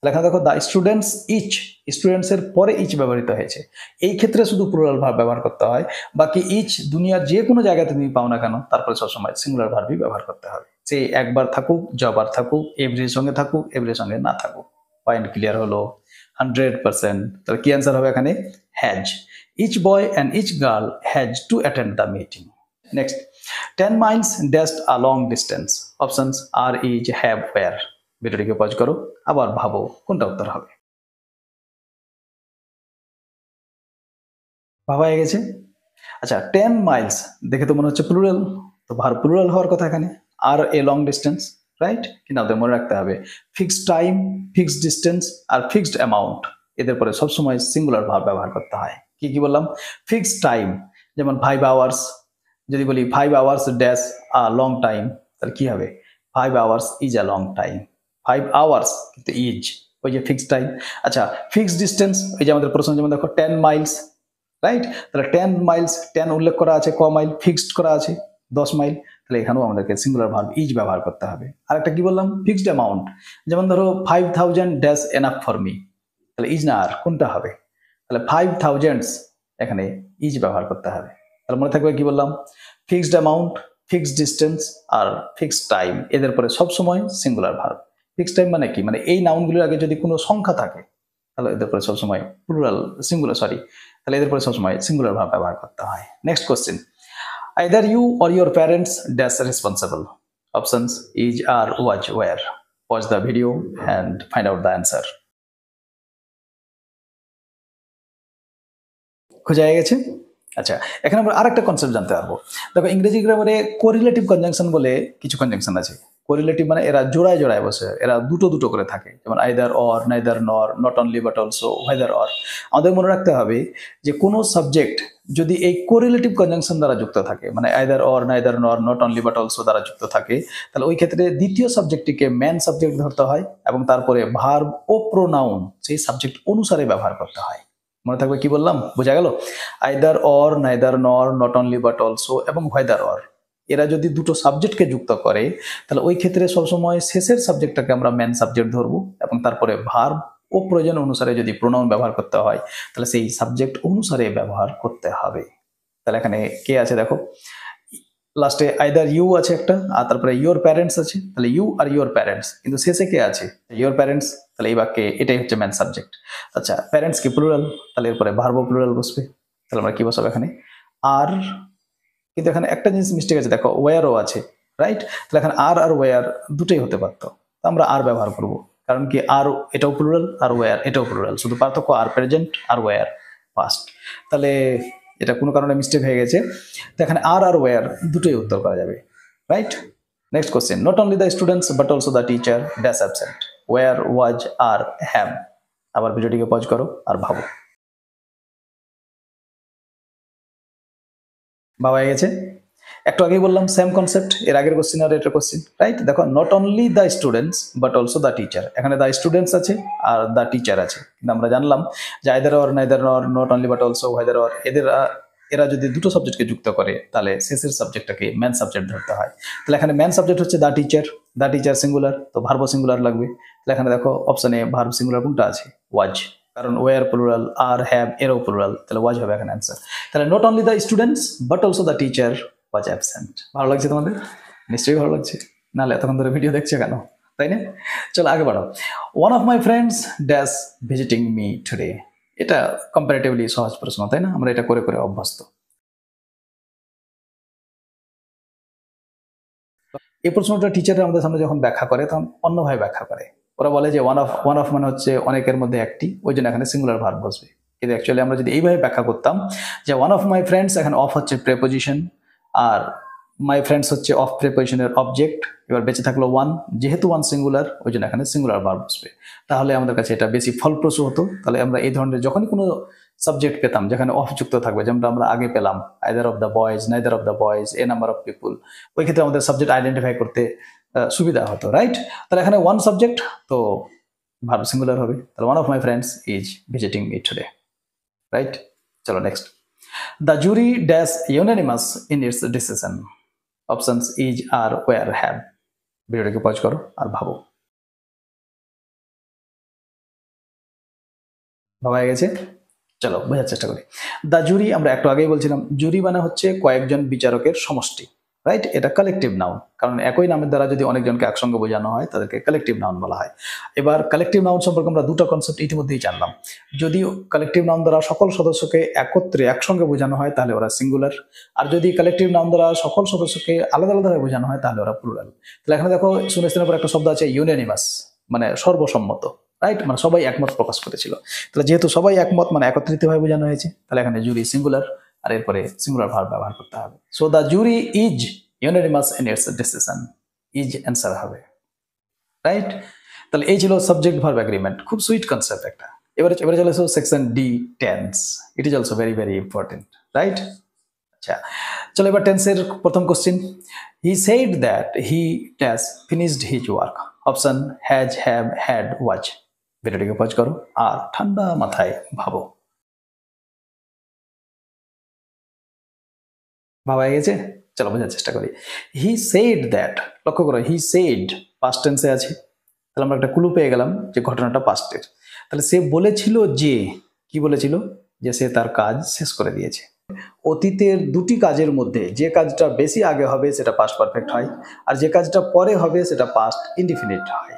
লেখা দেখো দ্য স্টুডেন্টস ইচ, স্টুডেন্টস এর পরে ইচ ব্যবহৃত হয়েছে, এই ক্ষেত্রে শুধু প্লুরাল ভার্ব ব্যবহার করতে হয়। বাকি ইচ দুনিয়ার যে কোনো জায়গায় তুমি পাও না কেন, তারপরে সবসময় সিঙ্গুলার ভার্বই ব্যবহার করতে হবে। সে একবার থাকুক, যবার থাকুক, এভরির সঙ্গে থাকুক, এভরির সঙ্গে না থাকুক। পয়েন্ট ক্লিয়ার হলো? 100%। তাহলে কি অ্যান্সার হবে এখানে? Has. Each boy and each girl has to attend the meeting. Next, 10 miles dashed a long distance. Options are, is, have, where. ভিডিওটিকে পজ করো, আবার ভাবো কোনটা উত্তর হবে। ভাবা হয়ে গেছে? আচ্ছা, 10 miles দেখে তো মনে হচ্ছে প্লুরাল, তো ভার্ব প্লুরাল হওয়ার কথা এখানে। আর এ লং ডিস্টেন্স, রাইট? কিন্তু আমাদের মনে রাখতে হবে ফিক্সড টাইম, ফিক্সড ডিস্টেন্স আর ফিক্সড অ্যামাউন্ট, এদের পরে সবসময় সিঙ্গুলার ভার্ব ব্যবহার করতে হয়। কি কি বললাম? ফিক্সড টাইম, যেমন 5 hours, যদি বলি 5 hours dash a long time, তাহলে কি হবে? 5 hours is a long time. 5 hours কিন্তু ইজ, ওই যে ফিক্সড টাইম। আচ্ছা, ফিক্সড ডিস্টেন্স, এই যে আমাদের প্রশ্ন, যেমন দেখো 10 miles, রাইট? তাহলে 10 miles, 10 উল্লেখ করা আছে, ক মাইল ফিক্সড করা আছে, 10 মাইল। তাহলে এখানেও আমাদেরকে সিঙ্গুলার ভার্ব ইজ ব্যবহার করতে হবে। আর একটা কি বললাম? ফিক্সড অ্যামাউন্ট, যেমন ধরো 5000 ড্যাশ এনাফ ফর মি, তাহলে ইজ না আর, কোনটা হবে? তাহলে 5000 এখানে ইজ ব্যবহার করতে হবে। তাহলে মনে থাকবে কি বললাম? ফিক্সড অ্যামাউন্ট, ফিক্সড ডিস্টেন্স আর ফিক্সড টাইম, এদের পরে সবসময় সিঙ্গুলার ভার্ব। ফিক্সড টাইম মানে কি? মানে এই নাউনগুলোর আগে যদি কোনো সংখ্যা থাকে, তাহলে এদের পরে সবসময় প্লুরাল, সিঙ্গুলার, তাহলে এদের পরে সবসময় সিঙ্গুলার ভার্ব ব্যবহার করতে হয়। Next question, either you or your parents dash responsible. Options is, are, was, were. Watch the video and find out the answer. খোঁজা হয়ে গেছে? আচ্ছা, এখানে আমরা আরেকটা কনসেপ্ট জানতে পারবো। দেখো, ইংরেজি গ্রামারে কোরিলেটিভ কনজাংশন বলে কিছু কনজাংশন আছে। কোরিলেটিভ মানে এরা জোড়ায় জোড়ায় বসে, এরা দুটো দুটো করে থাকে, যেমন আইদার অর, নাইদার নর, not only but also, whether or. আমাদের মনে রাখতে হবে যে কোনো সাবজেক্ট যদি এই কোরিলেটিভ কনজাংশন দ্বারা যুক্ত থাকে, মানে আইদার অর, নাইদার নর, নট অনলি বাট অলসো দ্বারা যুক্ত থাকে, তাহলে ওই ক্ষেত্রে দ্বিতীয় সাবজেক্টটিকে মেন সাবজেক্ট ধরতে হয় এবং তারপরে ভার্ব ও প্রোনাউন সেই সাবজেক্ট অনুসারে ব্যবহার করতে হয়। মনে থাকবে কি বললাম? বোঝা গেল? আইদার অর, নাইদার নর, নট অনলি বাট অলসো এবং হোয়েদার অর, এরা যদি দুটো সাবজেক্টকে যুক্ত করে, তাহলে ওই ক্ষেত্রে সবসময় শেষের সাবজেক্টটাকে আমরা মেন সাবজেক্ট ধরবো এবং তারপরে ভার্ব ও প্রয়োজন অনুসারে যদি প্রোনাউন ব্যবহার করতে হয়, তাহলে সেই সাবজেক্ট অনুসারে ব্যবহার করতে হবে। তাহলে এখানে কে আছে দেখো, লাস্টে আইদার ইউ আছে একটা, আর তারপরে ইউর প্যারেন্টস আছে, তাহলে ইউ আর ইউর প্যারেন্টস, কিন্তু শেষে কে আছে? Your parents. তাহলে এই বাক্যে এটাই হচ্ছে মেন সাবজেক্ট। আচ্ছা, প্যারেন্টস কি প্লুরাল, তাহলে এরপরে ভার্ব প্লুরাল বসবে। তাহলে আমরা কি বসাবো এখানে? আর। কিন্তু এখানে একটা জিনিস মিস্টেক আছে, দেখো ওয়্যারও আছে, রাইট? তাহলে এখানে আর আর ওয়্যার দুটোই হতে পারতো, আমরা আর ব্যবহার করব, কারণ কি আর এটাও প্লুরাল আর ওয়্যার এটাও প্লুরাল, শুধু পার্থক্য আর প্রেজেন্ট আর ওয়্যার পাস্ট। তাহলে এটা কোনো কারণে মিস্টেক হয়ে গেছে, তো এখানে আর আর ওয়্যার দুটোই উত্তর করা যাবে, right? Next question, not only the students but also the teacher dash absent. Were, was, are, have. আবার ভিডিওটিকে পজ করো আর ভাবো। ভাবা হয়ে গেছে? একটু আগেই বললাম সেম কনসেপ্ট, এর আগের কোশ্চেন আর এটার কোশ্চেন, রাইট? দেখো, not only the students but also the teacher, এখানে দ্য স্টুডেন্টস আছে আর দ্য টিচার আছে, কিন্তু আমরা জানলাম যে আইদার অর, নাইদার নর, not only but also, whether or, এরা যদি দুটো সাবজেক্টকে যুক্ত করে তাহলে শেষের সাবজেক্টটাকে মেন সাবজেক্ট ধরতে হয়। তাহলে এখানে মেন সাবজেক্ট হচ্ছে দ্য টিচার সিঙ্গুলার, তো ভার্ব সিঙ্গুলার লাগবে। তাহলে এখানে দেখো অপশনে ভার্ব সিঙ্গুলার কোনটা আছে, ওয়াজ, কারণ ওয়ার প্লুরাল, আর হ্যাভ এরও প্লুরাল, তাহলে ওয়াজ হবে এখানে অ্যান্সার। তাহলে not only the students but also the teacher was absent. ভালো লাগছে তোমাদের? নিশ্চয়ই ভালো লাগছে, নাহলে এতক্ষণ ধরে ভিডিও দেখছে কেন, তাই না? চলো আগে বাড়াও। One of my friends dash visiting me today. এটা কম্পারেটিভলি সহজ প্রশ্ন, তাই না? আমরা এটা করে করে অভ্যস্ত। এই প্রশ্নটা টিচাররা আমাদের সামনে যখন ব্যাখ্যা করে তখন অন্যভাবে ব্যাখ্যা করে। ওরা বলে যে ওয়ান অফ মানে হচ্ছে অনেকের মধ্যে একটি, ওই জন্য এখানে সিঙ্গুলার ভার্ব বসবে। কিন্তু অ্যাকচুয়ালি আমরা যদি এইভাবে ব্যাখ্যা করতাম যে ওয়ান অফ মাই ফ্রেন্ডস, এখানে অফ হচ্ছে প্রেপোজিশন আর মাই ফ্রেন্ডস হচ্ছে অফ প্রেপোজিশনের অবজেক্ট, এবার বেঁচে থাকলো ওয়ান, যেহেতু ওয়ান সিঙ্গুলার ওই জন্য এখানে সিঙ্গুলার ভার্ব বসবে। তাহলে আমাদের কাছে এটা বেশি ফলপ্রসূ হতো। তাহলে আমরা এই ধরনের যখনই কোনো সাবজেক্ট পেতাম যেখানে অফ যুক্ত থাকবে, যেমন আমরা আগে পেলাম either of the boys, neither of the boys, A number of পিপুল, ওই ক্ষেত্রে আমাদের সাবজেক্ট আইডেন্টিফাই করতে সুবিধা হতো, রাইট? তাহলে এখানে ওয়ান সাবজেক্ট, তো ভার্ব সিঙ্গুলার হবে। তাহলে one of my friends is visiting me today, right? চলো next. The jury dash unanimous in its decision. Options is, are, were, have. ভিডিওটাকে পজ করো আর ভাবো। ভাবা হয়ে গেছে? চলো বোঝার চেষ্টা করি। দ্য জুরি, আমরা একটু আগেই বলছিলাম জুরি মানে হচ্ছে কয়েকজন বিচারকের সমষ্টি, রাইট? এটা কালেকটিভ নাউন, কারণ একই নামের দ্বারা যদি অনেকজনকে একসঙ্গে বোঝানো হয় তাদেরকে কালেকটিভ নাউন বলা হয়। এবার কালেকটিভ নাউন সম্পর্কে আমরা দুটো কনসেপ্ট ইতিমধ্যেই জানলাম। যদি কালেকটিভ নাউন দ্বারা সকল সদস্যকে একত্রে একসঙ্গে বোঝানো হয় তাহলে ওরা সিঙ্গুলার, আর যদি কালেকটিভ নাউন দ্বারা সকল সদস্যকে আলাদা আলাদাভাবে বোঝানো হয় তাহলে ওরা প্লুরাল। তাহলে এখানে দেখো শূন্যস্থানের পর একটা শব্দ আছে ইউনানিমাস, মানে সর্বসম্মত, রাইট? মানে সবাই একমত প্রকাশ করেছিল। তাহলে যেহেতু সবাই একমত মানে একত্রিতভাবে বোঝানো হয়েছে, তাহলে এখানে জুরি সিঙ্গুলার, আর এরপরে সিঙ্গুলার ভার্ব ব্যবহার করতে হবে। So the jury is unanimous in its decision, is answer হবে, রাইট? তাহলে এই ছিল সাবজেক্ট ভার্ব এগ্রিমেন্ট, খুব সুইট কনসেপ্ট একটা। এবারে চলে এসো section D, tense. It is also very very important, right? আচ্ছা চলো এবার টেন্সের প্রথম question. He said that he dash finished his work. Option has, have, had, was. ভিডিওটিকে পজ করো আর ঠান্ডা মাথায় ভাবো। ভাবা হয়ে গেছে? চলো বোঝার চেষ্টা করি। হি সেড দ্যাট, লক্ষ্য করো হি সেড পাস্ট টেন্সে আছে, তাহলে আমরা একটা ক্লু পেয়ে গেলাম যে ঘটনাটা পাস্টের। তাহলে সে বলেছিল যে, কি বলেছিল? যে সে তার কাজ শেষ করে দিয়েছে। অতীতের দুটি কাজের মধ্যে যে কাজটা বেশি আগে হবে সেটা পাস্ট পারফেক্ট হয়, আর যে কাজটা পরে হবে সেটা পাস্ট ইনডিফিনিট হয়।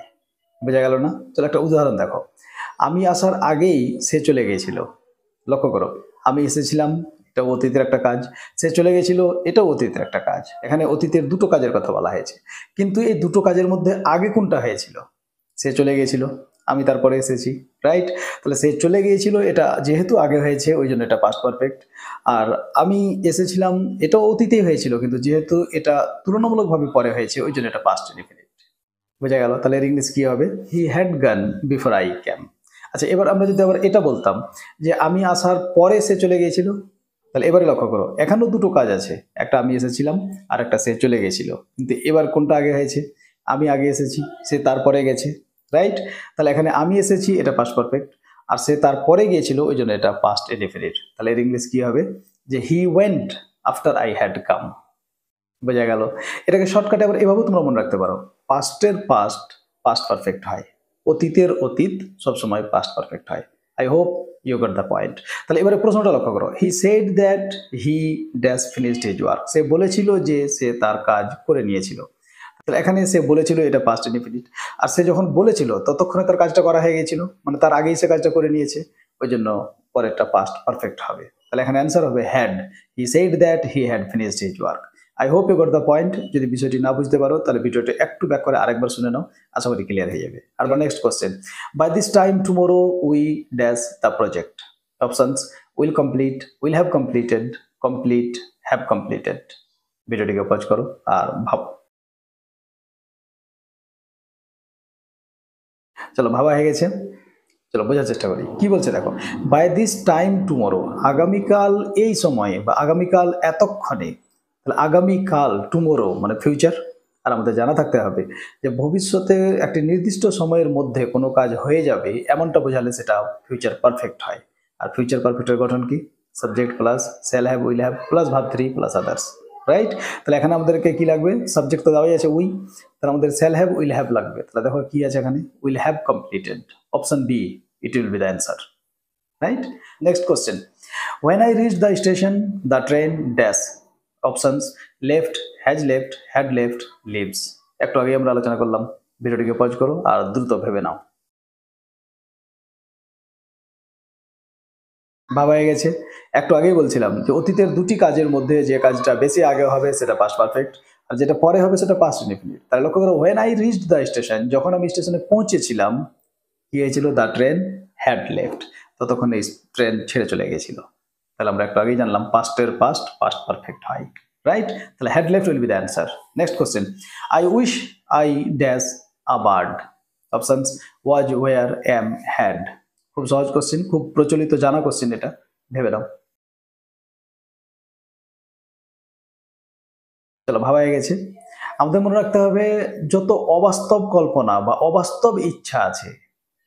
বোঝা গেল না? চলো একটা উদাহরণ দেখো। আমি আসার আগেই সে চলে গিয়েছিল। লক্ষ্য করো, আমি এসেছিলাম, এটা অতীতের একটা কাজ, সে চলে গেছিল, এটাও অতীতের একটা কাজ। এখানে অতীতের দুটো কাজের কথা বলা হয়েছে, কিন্তু এই দুটো কাজের মধ্যে আগে কোনটা হয়েছিল? সে চলে গিয়েছিল, আমি তারপরে এসেছি, রাইট? তাহলে সে চলে গিয়েছিল, এটা যেহেতু আগে হয়েছে ওই জন্য এটা পাস্ট পারফেক্ট। আর আমি এসেছিলাম, এটাও অতীতেই হয়েছিল, কিন্তু যেহেতু এটা তুলনামূলকভাবে পরে হয়েছে ওই জন্য এটা পাস্ট ইনডিফিনিট। বোঝা গেল? তাহলে এর ইংলিশ কি হবে? হি হ্যাড গান বিফোর আই ক্যাম। আচ্ছা এবার আমরা যদি আবার এটা বলতাম যে আমি আসার পরে সে চলে গিয়েছিল, তাহলে এবারে লক্ষ্য করো এখানেও দুটো কাজ আছে, একটা আমি এসেছিলাম আর একটা সে চলে গেছিল, কিন্তু এবার কোনটা আগে হয়েছে? আমি আগে এসেছি, সে তারপরে গেছে, রাইট? তাহলে এখানে আমি এসেছি এটা পাস্ট পারফেক্ট, আর সে তারপরে গিয়েছিল ওই জন্য এটা পাস্ট ইনডিফিনিট। তাহলে এর ইংলিশ কি হবে? যে he went after I had come. বোঝা গেল? এটাকে শর্টকাটে আবার এভাবেও তোমরা মনে রাখতে পারো, পাস্টের পাস্ট পাস্ট পারফেক্ট হয়, অতীতের অতীত সবসময় পাস্ট পারফেক্ট হয়। I hope you got the point. তাহলে এবারে প্রশ্নটা লক্ষ্য করো। He said that he dash finished his work. সে বলেছিল যে সে তার কাজ করে নিয়েছিল। তাহলে এখানে সে বলেছিল এটা পাস্ট ইনডিফিনিট, আর সে যখন বলেছিল ততক্ষণে তার কাজটা করা হয়ে গেছিল, মানে তার আগেই সে কাজটা করে নিয়েছে, ওই জন্য পরেরটা পাস্ট পারফেক্ট হবে। তাহলে এখানে অ্যান্সার হবে had. He said that he had finished his work. I hope you got the point. যদি বিষয়টি না বুঝতে পারো তাহলে ভিডিওটা একটু ব্যাক করে আরেকবার শুনে নাও, আশা করি ক্লিয়ার হয়ে যাবে। আর next question, by this time tomorrow we dash the project. Options will complete, will have completed, complete, have completed. ভিডিওটিকে পজ করো আর ভাবো। চলো ভাবা হয়ে গেছে, চলো বোঝার চেষ্টা করি কি বলছে দেখো। বাই দিস টাইম টুমোরো, আগামীকাল এই সময়ে বা আগামীকাল এতক্ষণে। তাহলে আগামীকাল টুমোরো মানে ফিউচার, আর আমাদের জানা থাকতে হবে যে ভবিষ্যতে একটি নির্দিষ্ট সময়ের মধ্যে কোনো কাজ হয়ে যাবে এমনটা বোঝালে সেটা ফিউচার পারফেক্ট হয়। আর ফিউচার পারফেক্টের গঠন কি? Subject plus shall have will have plus verb 3 plus others, right? তাহলে এখানে আমাদেরকে কি লাগবে? সাবজেক্ট তো দেওয়াই আছে উই, তাহলে আমাদের শ্যাল হ্যাভ উইল হ্যাভ লাগবে। তাহলে দেখো কি আছে এখানে, will have completed, option B, it will be the answer, right? Next question, when I reached the station the train dash, options left, has left, had left, leaves। একটু আগে আমরা আলোচনা করলাম, ভিডিওটিকে পজ করো আর দ্রুত ভেবে নাও। ভাবা হয়ে গেছে? একটু আগেই বলছিলাম যে অতীতের দুটি কাজের মধ্যে যে কাজটা বেশি আগে হবে সেটা পাস্ট পারফেক্ট, আর যেটা পরে হবে সেটা পাস্ট ইনডিফিনিট। তাহলে লক্ষ্য করো, when I reached the station, যখন আমি স্টেশনে পৌঁছেছিলাম, কি হয়েছিল? দ্য ট্রেন হ্যাড লেফট, ততক্ষণ এই ট্রেন ছেড়ে চলে গেছিল। তাহলে আমরা একটু আগেই জানলাম পাস্টের পাস্ট পাস্ট পারফেক্ট হয়, রাইট? তাহলে had left will be the answer. Next question, I wish I dash a bird, options was, were, am, had. খুব সহজ কোশ্চেন, খুব প্রচলিত জানা কোশ্চেন, এটা ভেবে নাও। চলো, ভাবা হয়ে গেছে। আমাদের মনে রাখতে হবে, যত অবাস্তব কল্পনা বা অবাস্তব ইচ্ছা আছে,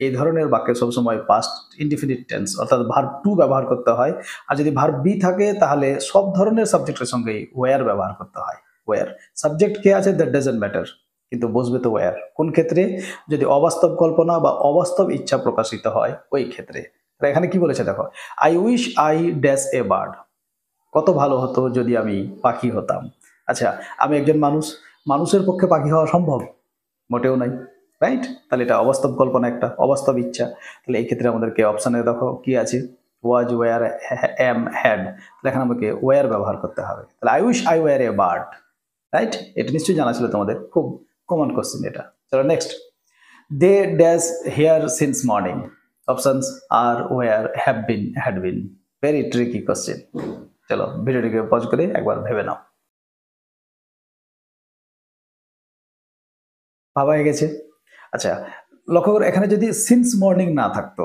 এই ধরনের বাক্যে সবসময় পাস্ট ইনডিফিনিট টেন্স অর্থাৎ ভার্ব টু ব্যবহার করতে হয়। আর যদি ভার্ব বি থাকে তাহলে সব ধরনের সাবজেক্টের সঙ্গেই ওয়ার ব্যবহার করতে হয়। ওয়ার সাবজেক্ট কে আছে দ্যাট ডাজন্ট ম্যাটার, কিন্তু বসবে তো ওয়ার। কোন ক্ষেত্রে? যদি অবাস্তব কল্পনা বা অবাস্তব ইচ্ছা প্রকাশিত হয় ওই ক্ষেত্রে। এখানে কি বলেছে দেখো, I wish I dash a bird, কত ভালো হতো যদি আমি পাখি হতাম। আচ্ছা, আমি একজন মানুষ, মানুষের পক্ষে পাখি হওয়া সম্ভব? মোটেও নাই, রাইট? তাহলে এটা অবাস্তব কল্পনা, একটা অবাস্তব ইচ্ছা। তাহলে এই ক্ষেত্রে আমাদেরকে অপশানে দেখো কি আছে, ওয়াজ, ওয়ার, এম, হ্যাড। তাহলে এখানে আমাকে ওয়ার ব্যবহার করতে হবে। তাহলে I wish I were a bird, right? এটা নিশ্চয়ই জানা ছিল তোমাদের, খুব কমন কোশ্চেন এটা। চলো next, they dash here since morning, options are, were, have been, had been. Very tricky question. চলো ভিডিওটিকে পজ করে একবার ভেবে নাও। ভাবা হয়ে গেছে? আচ্ছা, লক্ষ্য করো, এখানে যদি সিন্স মর্নিং না থাকতো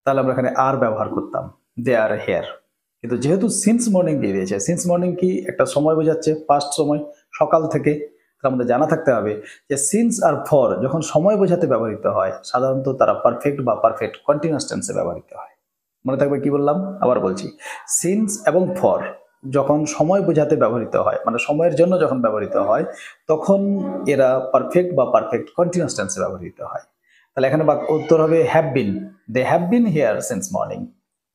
তাহলে আমরা এখানে আর ব্যবহার করতাম, দে আর হেয়ার। কিন্তু যেহেতু সিন্স মর্নিং দিয়ে দিয়েছে, সিন্স মর্নিং কি একটা সময় বোঝাচ্ছে, পাস্ট সময়, সকাল থেকে। আমাদের জানা থাকতে হবে যে সিন্স আর ফর যখন সময় বোঝাতে ব্যবহৃত হয় সাধারণত তারা পারফেক্ট বা পারফেক্ট কন্টিনিউয়াস টেন্সে ব্যবহৃত হয়। মনে থাকবে কি বললাম, আবার বলছি, সিন্স এবং ফর যখন সময় বোঝাতে ব্যবহৃত হয়, মানে সময়ের জন্য যখন ব্যবহৃত হয়, তখন এরা পারফেক্ট বা পারফেক্ট কন্টিনিউয়াস টেন্সে ব্যবহৃত হয়। তাহলে এখানে উত্তর হবে have been, they have been here since morning,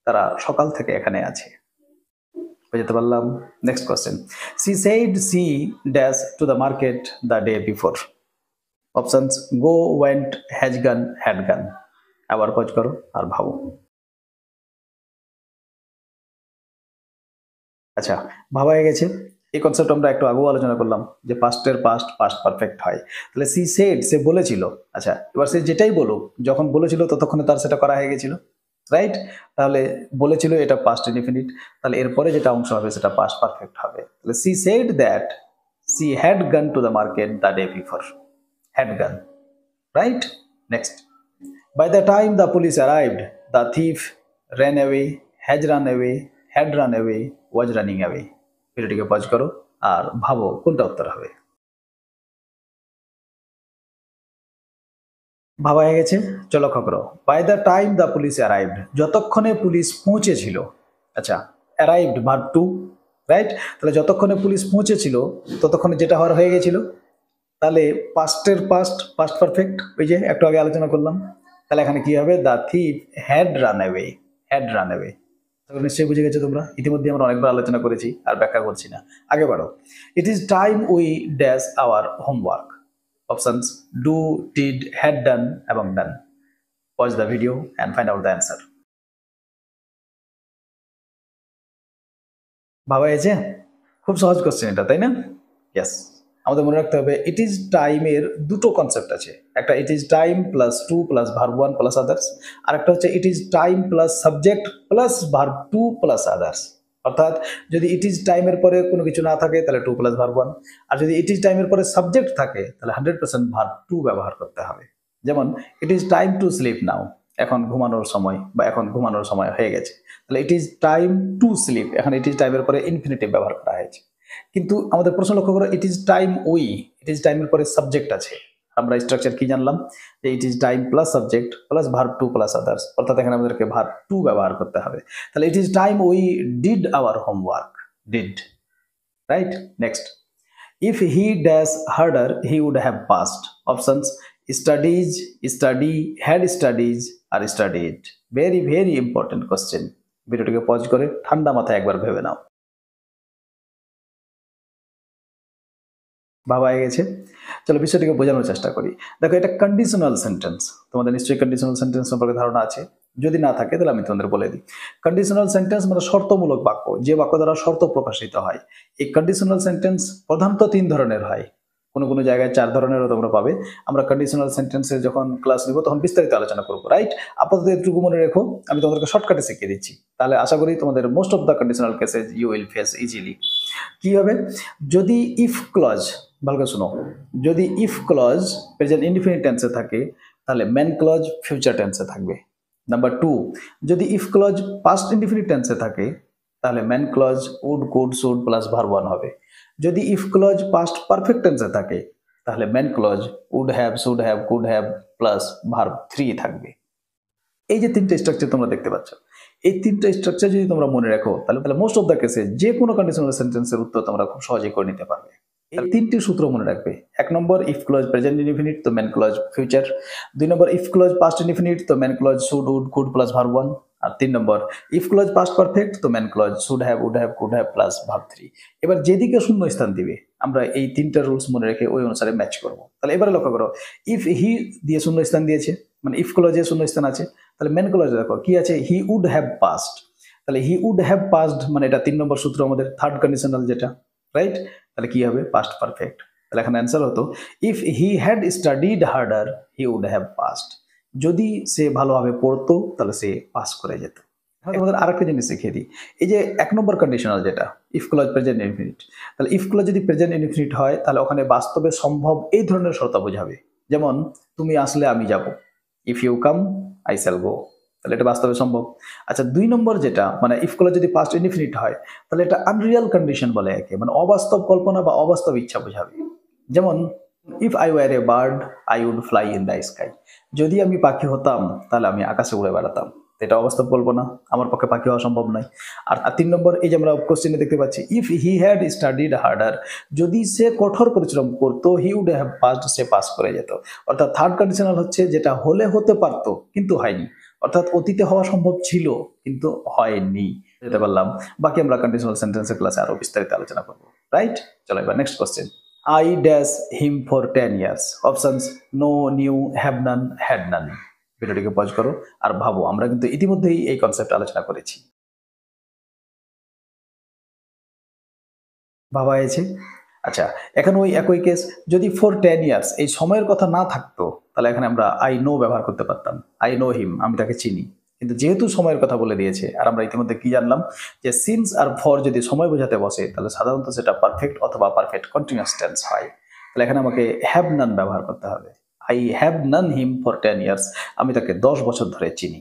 তারা সকাল থেকে এখানে আছে। বুঝতে পারলাম? Next question, she said she dash to the market the day before, options go, went, has gone, had gone. আবার পজ করো আর ভাবো। আচ্ছা, ভাবা হয়ে গেছে? এই কনসেপ্ট আমরা একটু আগেও আলোচনা করলাম যে পাস্টের পাস্ট পাস্ট পারফেক্ট হয়। তাহলে সি সেড, সে বলেছিল। আচ্ছা, এবার সে যেটাই বলুক, যখন বলেছিল ততক্ষণে তার সেটা করা হয়ে গেছিল, রাইট? তাহলে বলেছিল এটা পাস্ট ইনডিফিনিট, তাহলে এরপরে যেটা অংশ হবে সেটা পাস্ট পারফেক্ট হবে। তাহলে she said that she had gone to the market the day before, had gone, right? Next, by the time the police arrived the thief ran away, has run away, had run away, was running away। ভিডিওটিকে pause করো আর ভাবো কোনটা উত্তর হবে। ভাবা হয়ে গেছে? চলো লক্ষ্য করো, by the time the police arrived, যতক্ষণে পুলিশ পৌঁছেছিল। আচ্ছা, অ্যারাইভড ভার্ব টু, রাইট? তাহলে যতক্ষণে পুলিশ পৌঁছেছিল ততক্ষণে যেটা হওয়ার হয়ে গেছিল, তাহলে পাস্টের পাস্ট পাস্ট পারফেক্ট, ওই যে একটু আগে আলোচনা করলাম। তাহলে এখানে কি হবে, the thief had run away, had run away. নিশ্চয়ই বুঝে গেছো তোমরা, ইতিমধ্যে আমরা অনেকবার আলোচনা করেছি আর ব্যাখ্যা করছি না, আগে বাড়ো। It is time we dash our homework, options do, did, had done এবং done. Watch the video and find out the answer. ভাবা হয়েছে? খুব সহজ কোশ্চেন এটা, তাই না? ইয়েস, আমাদের মনে রাখতে হবে ইট ইজ টাইমের দুটো কনসেপ্ট আছে, একটা it is time plus to plus verb one plus others, আর একটা হচ্ছে it is time plus subject plus verb two plus others. অর্থাৎ যদি ইট ইজ টাইমের পরে কোনো কিছু না থাকে তাহলে টু প্লাস ভার্ব ওয়ান, আর যদি ইট ইজ টাইমের পরে সাবজেক্ট থাকে তাহলে 100% ভার্ব টু ব্যবহার করতে হবে। যেমন ইট is time to sleep now, এখন ঘুমানোর সময় বা এখন ঘুমানোর সময় হয়ে গেছে, তাহলে it is time to sleep, এখন ইট ইজ টাইমের পরে ইনফিনিটিভ ব্যবহার করা হয়েছে। কিন্তু আমাদের প্রশ্ন লক্ষ্য করো, it is time we, it is টাইমের পরে সাবজেক্ট আছে, আমরা স্ট্রাকচার কি জানলাম যে it is time plus subject plus verb two plus others, অর্থাৎ এখানে আমাদেরকে ভার্ব টু ব্যবহার করতে হবে। তাহলে it is time we did our homework, did, right. Next, if he does harder he would have passed. Options: studies, study, had studies, or studied. Very very important question. ভিডিওটিকে pause করে ঠান্ডা মাথায় একবার ভেবে নাও। ভাবা হয়ে গেছে? চলো বিষয়টিকে বোঝানোর চেষ্টা করি। দেখো, এটা কন্ডিশনাল সেন্টেন্স, তোমাদের নিশ্চয়ই কন্ডিশনাল সেন্টেন্স সম্পর্কে ধারণা আছে। যদি না থাকে তাহলে আমি তোমাদের বলে দিই। কন্ডিশনাল সেন্টেন্স মানে শর্তমূলক বাক্য, যে বাক্য দ্বারা শর্ত প্রকাশিত হয়। এই কন্ডিশনাল সেন্টেন্স প্রধানত 3 ধরনের হয়, কোনো কোনো জায়গায় 4 ধরনেরও তোমরা পাবে। আমরা কন্ডিশনাল সেন্টেন্সের যখন ক্লাস নিব তখন বিস্তারিত আলোচনা করবো, রাইট। আপাতত এটুকু মনে রেখো, আমি তোমাদেরকে শর্টকাটে শিখিয়ে দিচ্ছি, তাহলে আশা করি তোমাদের most of the conditional cases you will face easily. কি হবে? যদি ইফ ক্লজ, ভালো করে শোনো, যদি ইফ ক্লজ প্রেজেন্ট ইনডিফিনিট টেন্সে থাকে তাহলে মেন ক্লজ ফিউচার টেন্সে থাকবে। নাম্বার 2, যদি ইফ ক্লজ পাস্ট ইনডিফিনিট টেন্সে থাকে তাহলে main clause would, could, should plus verb 1 হবে। যদি ইফ ক্লজ পাস্ট পারফেক্ট টেন্সে থাকে তাহলে main clause would have, should have, could have plus verb 3 থাকবে। এই যে 3টে স্ট্রাকচার তোমরা দেখতে পাচ্ছ, এই 3টে স্ট্রাকচার যদি তোমরা মনে রাখো তাহলে মোস্ট অফ দ্য কেসে যে কোনো কন্ডিশনাল সেন্টেন্সের উত্তর তোমরা খুব সহজেই করে নিতে পারবে। এই 3টি সূত্র মনে রাখবে। 1 number, if clause present indefinite তো main clause future. 2 number, if clause past indefinite তো main clause should, would, could plus verb 1। আর 3 number, if clause past perfect তো main clause should have, would have, could have plus verb 3। এবার যেদিকে শূন্য স্থান দিবে আমরা এই 3টা রুলস মনে রেখে ওই অনুসারে ম্যাচ করব। তাহলে এবারে লক্ষ্য করো, ইফ হি দিয়ে শূন্য স্থান দিয়েছে মানে ইফ ক্লজে শূন্য স্থান আছে, তাহলে মেন ক্লজে দেখো কি আছে, হি উড হ্যাভ পাস্ট। তাহলে হি উড হ্যাভ পাস্ট মানে এটা 3 নম্বর সূত্র আমাদের, থার্ড কন্ডিশনাল যেটা, রাইট। তাহলে কি হবে? Past perfect. তাহলে এখানে অ্যান্সার হতো if he had studied harder he would have passed. যদি সে ভালোভাবে পড়তো তাহলে সে পাস করে যেত। এখন তোমাদের আরেকটা জিনিস শিখিয়ে দিই, এই যে 1 নম্বর কন্ডিশনাল যেটা ইফ ক্লজ প্রেজেন্ট ইনফিনিট, তাহলে ইফ ক্লজ যদি প্রেজেন্ট ইনফিনিট হয় তাহলে ওখানে বাস্তবে সম্ভব এই ধরনের শর্ত বোঝাবে। যেমন তুমি আসলে আমি যাব, if you come I shall go, তাহলে এটা বাস্তবে সম্ভব। আচ্ছা, 2 নম্বর যেটা মানে ইফ ক্লজ যদি পাস্ট ইনডিফিনিট হয় তাহলে এটা আনরিয়াল কন্ডিশন বলে একে, মানে অবাস্তব কল্পনা বা অবাস্তব ইচ্ছা বোঝাবে। যেমন if I were a bird I would fly in the sky, যদি আমি পাখি হতাম তাহলে আমি আকাশে উড়ে বেড়াতাম। এটা অবাস্তব কল্পনা, আমার পক্ষে পাখি হওয়া সম্ভব নয়। আর 3 নম্বর, এই যে আমরা কোশ্চেনে দেখতে পাচ্ছি if he had studied harder, যদি সে কঠোর পরিশ্রম করতো হি উড হ্যাভ পাস্ট, সে পাস করে যেত। অর্থাৎ থার্ড কন্ডিশনাল হচ্ছে যেটা হলে হতে পারতো কিন্তু হয়নি, অর্থাৎ অতীতে হওয়া সম্ভব ছিল কিন্তু হয়নি। যেতে পারলাম। বাকি আমরা কন্ডিশনাল সেন্টেন্সের ক্লাসে আরো বিস্তারিত আলোচনা করবো, রাইট। চলো এবার next question. I dash him for 10 years. Options: no, knew, have none, had none. ভিডিওটিকে পজ করো আর ভাবো, আমরা কিন্তু ইতিমধ্যেই এই কনসেপ্ট আলোচনা করেছি। ভাবা হয়েছে? আচ্ছা, এখন ওই একই কেস, যদি ফর 10 ইয়ার্স এই সময়ের কথা না থাকতো তাহলে এখানে আমরা আই নো ব্যবহার করতে পারতাম, আই নো হিম, আমি তাকে চিনি। কিন্তু যেহেতু সময়ের কথা বলে দিয়েছে আর আমরা ইতিমধ্যে কি জানলাম যে সিন্স আর ফর যদি সময় বোঝাতে বসে তাহলে সাধারণত সেটা পারফেক্ট অথবা পারফেক্ট কন্টিনিউয়াস টেন্স হয়। তাহলে এখানে আমাকে হ্যাভ নান ব্যবহার করতে হবে। I have naan him for 10 years, আমি তাকে 10 বছর ধরে চিনি।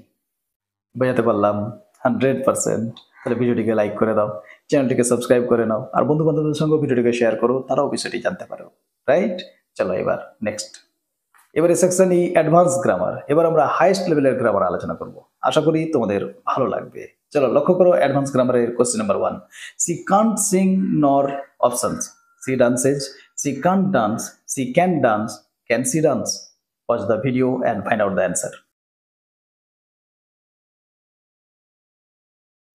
বোঝাতে পারলাম? 100%। তাহলে ভিডিওটিকে লাইক করে দাও, চ্যানেলটিকে সাবস্ক্রাইব করে নাও, আর বন্ধু বান্ধবদের সঙ্গে ভিডিওটিকে শেয়ার করো, তারাও বিষয়টি জানতে পারো, রাইট। চলো এবার নেক্সট, এবারে সেকশন ই অ্যাডভান্স গ্রামার। এবার আমরা হাইয়েস্ট লেভেলের গ্রামার আলোচনা করব, আশা করি তোমাদের ভালো লাগবে। চলো লক্ষ্য করো অ্যাডভান্স গ্রামারের question number 1। She can't sing nor, options: she dances, she can't dance, she can dance, can she dance. Watch the video and find out the answer.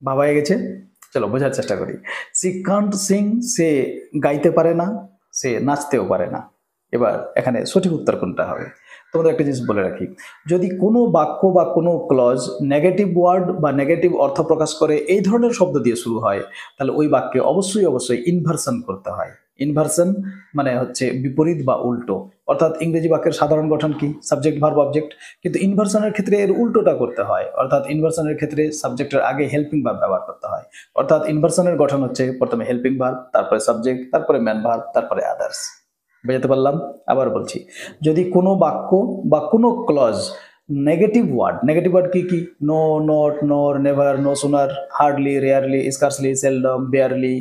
ভাবা হয়ে গেছে? চলো বোঝার চেষ্টা করি। সি কান্ট সিং, সে গাইতে পারে না, সে নাচতেও পারে না। এবার এখানে সঠিক উত্তর কোনটা হবে? তোমাদের একটা জিনিস বলে রাখি, যদি কোনো বাক্য বা কোনো ক্লজ নেগেটিভ ওয়ার্ড বা নেগেটিভ অর্থ প্রকাশ করে এই ধরনের শব্দ দিয়ে শুরু হয় তাহলে ওই বাক্যে অবশ্যই ইনভার্সন করতে হয়। ইনভার্সন মানে হচ্ছে বিপরীত বা উল্টো। অর্থাৎ ইংরেজি বাক্যের সাধারণ গঠন কি? সাবজেক্ট ভার্ব অবজেক্ট, কিন্তু ইনভার্সনের ক্ষেত্রে এর উল্টোটা করতে হয়। অর্থাৎ ইনভার্সনের ক্ষেত্রে সাবজেক্টের আগে হেল্পিং ভার্ব ব্যবহার করতে হয়। অর্থাৎ ইনভার্সনের গঠন হচ্ছে প্রথমে হেল্পিং ভার্ব, তারপরে সাবজেক্ট, তারপরে ম্যান ভার্ব, তারপরে আদার্স। বুঝতে পারলাম? আবার বলছি, যদি কোনো বাক্য বা কোনো ক্লজ নেগেটিভ ওয়ার্ড কি কি? No, not, nor, never, no sooner, hardly, rarely, scarcely, seldom, barely,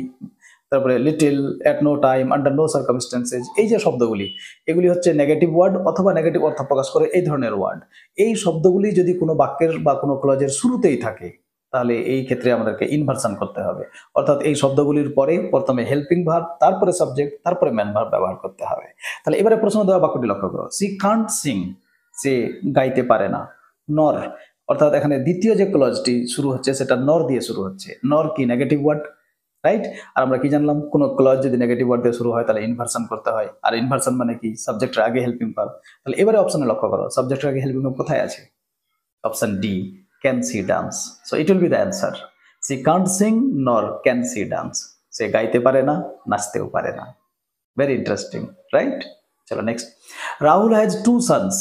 তারপরে little, at no time, under no circumstances, এই যে শব্দগুলি এগুলি হচ্ছে নেগেটিভ ওয়ার্ড অথবা নেগেটিভ অর্থ প্রকাশ করে এই ধরনের ওয়ার্ড। এই শব্দগুলি যদি কোনো বাক্যের বা কোনো ক্লজের শুরুতেই থাকে তাহলে এই ক্ষেত্রে আমাদেরকে ইনভার্সন করতে হবে, অর্থাৎ এই শব্দগুলির পরে প্রথমে হেল্পিং ভার্ব, তারপরে সাবজেক্ট, তারপরে ম্যান ভার্ব ব্যবহার করতে হবে। তাহলে এবারে প্রশ্ন দেওয়া বাক্যটি লক্ষ্য করো, সি কান্ট সিং, সে গাইতে পারে না। নর, অর্থাৎ এখানে দ্বিতীয় যে ক্লজটি শুরু হচ্ছে সেটা নর দিয়ে শুরু হচ্ছে। নর কি নেগেটিভ ওয়ার্ড, রাইট? আর আমরা কি জানলাম, কোনো ক্লজ যদি নেগেটিভ ওয়ার্ড দিয়ে শুরু হয় তাহলে ইনভার্সন করতে হয়, আর ইনভার্সন মানে কি, সাবজেক্টের আগে হেল্পিং ভার্ব। তাহলে এবারে অপশনে লক্ষ্য করো, সাবজেক্টের আগে হেল্পিং ভার্ব কোথায় আছে? Option D, can she dance. So it will be the answer. C can't sing নর ক্যান সি ডান্স, সে গাইতে পারে না, নাচতেও পারে না। Very interesting, right? চলো next. Rahul has two sons,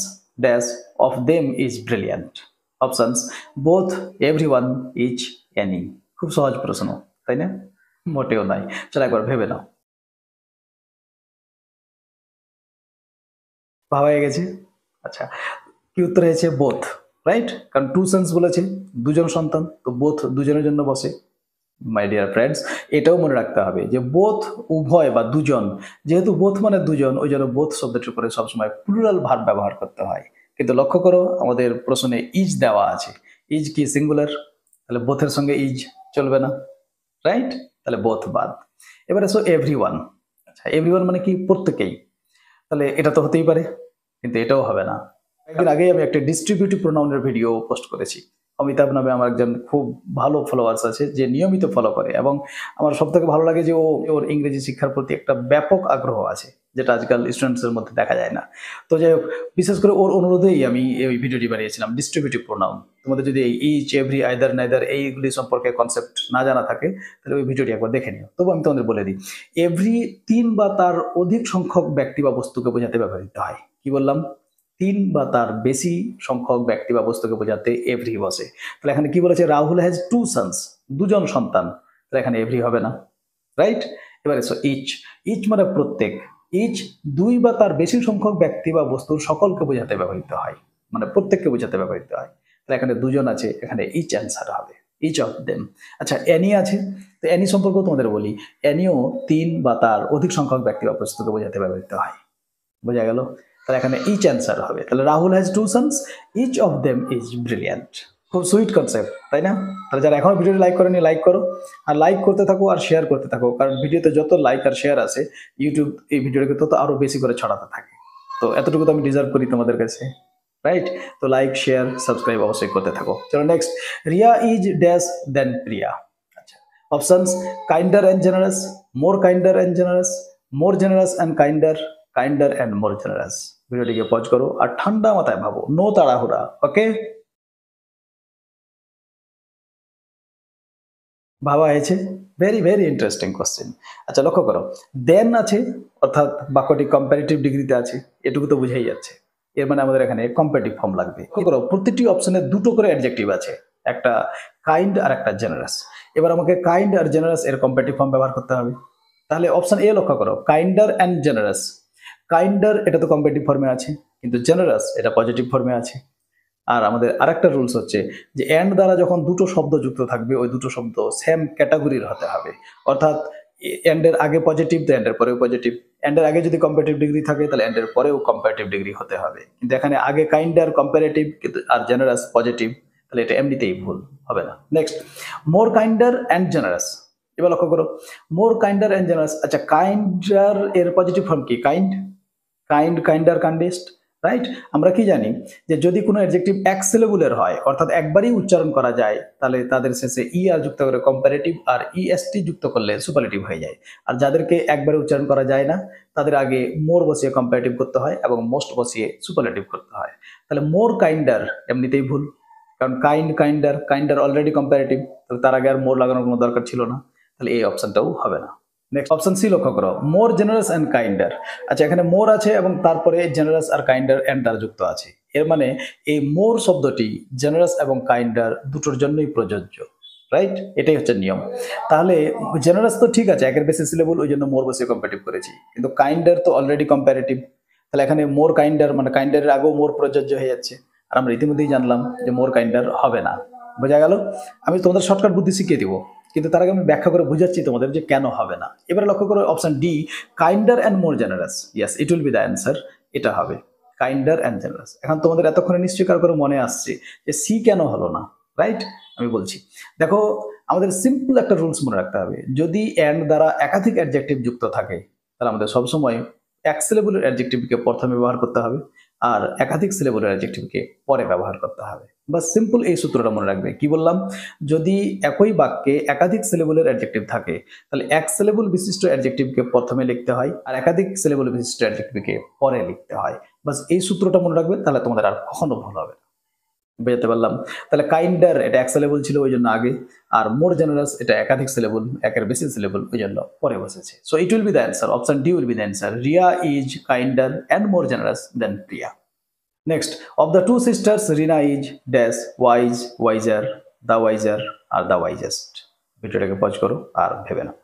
dash of them is brilliant. Options both, everyone, each, any. খুব সহজ প্রশ্ন, তাই না? মোটেও নাই। চলো একবার ভেবে নাও। ভাবা হয়ে গেছে? আচ্ছা, কি উত্তর হয়েছে? Both, right? কারণ টু সন্স বলেছে, দুজন সন্তান, তো বোথ দুজনের জন্য বসে। মাই ডিয়ার ফ্রেন্ডস, এটাও মনে রাখতে হবে যে বোথ উভয় বা দুজন, যেহেতু বোথ মানে দুজন, ওই জন্য বোথ শব্দটির উপরে সবসময় প্লুরাল ভার্ব ব্যবহার করতে হয়। কিন্তু লক্ষ্য করো আমাদের প্রশ্নে ইজ দেওয়া আছে, ইজ কি সিঙ্গুলার, তাহলে বোথের সঙ্গে ইজ চলবে না, রাইট? তাহলে বোথ বাদ। এবারে সো এভরিওয়ান। আচ্ছা, এভরিওয়ান মানে কি? প্রত্যেকেই। তাহলে এটা তো হতেই পারে, কিন্তু এটাও হবে না। একদিন আগেই আমি একটা ডিস্ট্রিবিউটিভ প্রোনাউনের ভিডিও পোস্ট করেছি। অমিতাভ নামে আমার একজন খুব ভালো ফলোয়ার্স আছে যে নিয়মিত ফলো করে, এবং আমার সব থেকে ভালো লাগে যে ওর ইংরেজি শিক্ষার প্রতি একটা ব্যাপক আগ্রহ আছে, যেটা আজকাল স্টুডেন্টসের মধ্যে দেখা যায় না। তো যাই হোক, বিশেষ করে ওর অনুরোধেই আমি এই ভিডিওটি বানিয়েছিলাম, ডিস্ট্রিবিউটিভ প্রোনাউন। তোমাদের যদি এই ইচ, এভরি, আইদার, নাইদার এইগুলি সম্পর্কে কনসেপ্ট না জানা থাকে তাহলে ওই ভিডিওটি একবার দেখে নিও। তবু আমি তোমাদের বলে দিই, এভরি তিন বা তার অধিক সংখ্যক ব্যক্তি বা বস্তুকে বোঝাতে ব্যবহৃত হয়। কি বললাম? তিন বা তার বেশি সংখ্যক ব্যক্তি বা বস্তুকে বোঝাতে এভরি বসে। তাহলে এখানে কি বলেছে? রাহুল হ্যাজ টু সন্স, দুজন সন্তান, তাহলে এখানে এভরি হবে না, রাইট? এবারে ইচ, ইচ মানে প্রত্যেক। ইচ দুই বা তার বেশি সংখ্যক ব্যক্তি বা বস্তুর সকলকে বোঝাতে ব্যবহৃত হয়, মানে প্রত্যেককে বোঝাতে ব্যবহৃত হয়। তাহলে এখানে দুজন আছে, এখানে ইচ অ্যান্সার হবে, ইচ অফ দেম। আচ্ছা, অ্যানি আছে, তো অ্যানি সম্পর্কেও তোমাদের বলি, অ্যানিও তিন বা তার অধিক সংখ্যক ব্যক্তি বা বস্তুকে বোঝাতে ব্যবহৃত হয়। বোঝা গেল? তাহলে এখানে ইচ অ্যান্সার হবে। তাহলে Rahul has two sons, each of them is brilliant. খুব সুইট কনসেপ্ট, তাই না? তাহলে যারা এখনো ভিডিওটি লাইক করেনি লাইক করো, আর লাইক করতে থাকো আর শেয়ার করতে থাকো, কারণ ভিডিওতে যত লাইক আর শেয়ার আছে ইউটিউব এই ভিডিওটাকে তত আরো বেশি করে ছড়াতে থাকে। তো এতটুকু তো আমি ডিজার্ভ করি তোমাদের কাছে, রাইট? তো লাইক, শেয়ার, সাবস্ক্রাইব অবশ্যই করতে থাকো। চলো নেক্সট। রিয়া ইজ ড্যাশ দেন প্রিয়া। আচ্ছা, options kinder and generous, more kinder and generous, more generous and kinder, kinder and more generous. ভিডিওটিকে পজ করো আর ঠান্ডা মাথায় ভাবো, নো তাড়াহুড়া, ওকে? ভাবা হয়েছে? Very very interesting question. আচ্ছা, লক্ষ্য করো, দেন আছে, অর্থাৎ বাক্যটি কম্পারেটিভ ডিগ্রিতে আছে, এটুকু তো বুঝাই যাচ্ছে। এর মানে আমাদের এখানে কম্পারেটিভ ফর্ম লাগবে। লক্ষ্য করো, প্রতিটি অপশনে দুটো করে অ্যাডজেক্টিভ আছে, একটা কাইন্ড আর একটা জেনারাস। এবার আমাকে কাইন্ড আর জেনারাস এর কম্পারেটিভ ফর্ম ব্যবহার করতে হবে। তাহলে অপশন এ লক্ষ্য করো, কাইন্ডার অ্যান্ড জেনারাস। কাইন্ডার এটা তো কম্পারেটিভ ফর্মে আছে, কিন্তু জেনারাস এটা পজিটিভ ফর্মে আছে। আর আমাদের আরেকটা রুলস হচ্ছে যে এন্ড দ্বারা যখন দুটো শব্দ যুক্ত থাকবে ওই দুটো শব্দ সেম ক্যাটাগরির হতে হবে, অর্থাৎ এন্ডের আগে পজিটিভ তো এন্ডের পরেও পজিটিভ, এন্ডের আগে যদি কম্পারেটিভ ডিগ্রি থাকে তাহলে এন্ডের পরেও কম্পারেটিভ ডিগ্রি হতে হবে। কিন্তু এখানে আগে কাইন্ডার কম্পারেটিভ আর জেনারাস পজিটিভ, তাহলে এটা এমনিতেই ভুল হবে না। Next, more kinder and generous. এবার লক্ষ্য করো, মোর কাইন্ডার অ্যান্ড জেনারাস। আচ্ছা, কাইন্ডার এর পজিটিভ ফর্ম কি? Kind, kind, kinder, kindest, right? আমরা কি জানি যে যদি কোনো অ্যাডজেক্টিভ এক সিলেবলের হয়, অর্থাৎ একবারই উচ্চারণ করা যায়, তাহলে তাদের শেষে ই আর যুক্ত করে কম্পারেটিভ আর ইএসটি যুক্ত করলে সুপারলেটিভ হয়ে যায়। আর যাদেরকে একবারে উচ্চারণ করা যায় না তাদের আগে মোর বসিয়ে কম্পারেটিভ করতে হয় এবং মোস্ট বসিয়ে সুপারলেটিভ করতে হয়। তাহলে মোর কাইন্ডার এমনিতেই ভুল, কারণ kind, kinder, kinder already comparative, তাহলে তার আগে আর মোর লাগানোর কোনো দরকার ছিল না, তাহলে এই অপশনটাও হবে না। নেক্সট, অপশন সি লক্ষ্য করো, মোর জেনারাস অ্যান্ড কাইন্ডার। আচ্ছা, এখানে মোর আছে এবং তারপরে জেনারাস আর কাইন্ডার এন্ড দ্বারা যুক্ত আছে। এর মানে এই মোর শব্দটি জেনারাস এবং কাইন্ডার দুটোর জন্যই প্রযোজ্য, রাইট? এটাই হচ্ছে নিয়ম। তাহলে জেনারাস তো ঠিক আছে, একের বেশি সিলেবল, ওই জন্য মোর বসে কম্পারেটিভ করেছি, কিন্তু কাইন্ডার তো অলরেডি কম্পারেটিভ, তাহলে এখানে মোর কাইন্ডার মানে কাইন্ডারের আগেও মোর প্রযোজ্য হয়ে যাচ্ছে। আর আমরা ইতিমধ্যেই জানলাম যে মোর কাইন্ডার হবে না। বোঝা গেল? আমি তোমাদের শর্টকাট বুদ্ধি শিখিয়ে দিব। কিন্তু তার আগে আমি ব্যাখ্যা করে বুঝাচ্ছি তোমাদের যে কেন হবে না। এবারে লক্ষ্য করো option D, kinder and more generous. Yes, it will be the answer. এটা হবে কাইন্ডার অ্যান্ড জেনারাস। এখন তোমাদের এতক্ষণে নিশ্চয়ই কারো করে মনে আসছে যে সি কেন হলো না, রাইট? আমি বলছি, দেখো আমাদের সিম্পল একটা রুলস মনে রাখতে হবে, যদি অ্যান্ড দ্বারা একাধিক অ্যাডজেক্টিভ যুক্ত থাকে তাহলে আমাদের সবসময় এক সিলেবলের অ্যাডজেক্টিভকে প্রথমে ব্যবহার করতে হবে আর একাধিক সিলেবলের অ্যাডজেক্টিভকে পরে ব্যবহার করতে হবে। বা সিম্পল এই সূত্রটা মনে রাখবে। কি বললাম? যদি একই বাক্যে একাধিক সিলেবলের অ্যাডজেক্টিভ থাকে তাহলে এক সিলেবল বিশিষ্ট অ্যাডজেক্টিভকে প্রথমে লিখতে হয় আর একাধিক সিলেবল বিশিষ্ট অ্যাডজেক্টিভকে পরে লিখতে হয়। বাস এই সূত্রটা মনে রাখবে, তাহলে তোমাদের আর কখনো ভুল হবে না। বুঝতে পারলাম? তাহলে কাইন্ডার এটা এক সিলেবল ছিল ওই জন্য আগে, আর মোর জেনারাস এটা একাধিক সিলেবল, একের বেশি সিলেবল, ওই জন্য পরে বসেছে। So it will be the answer. Option D will be the answer. Riya is kinder and more generous than Priya. Next, of the two sisters Rina is dash wise, wiser, the wiser আর the wisest. ভিডিওটাকে pause করো আর ভেবে নাও।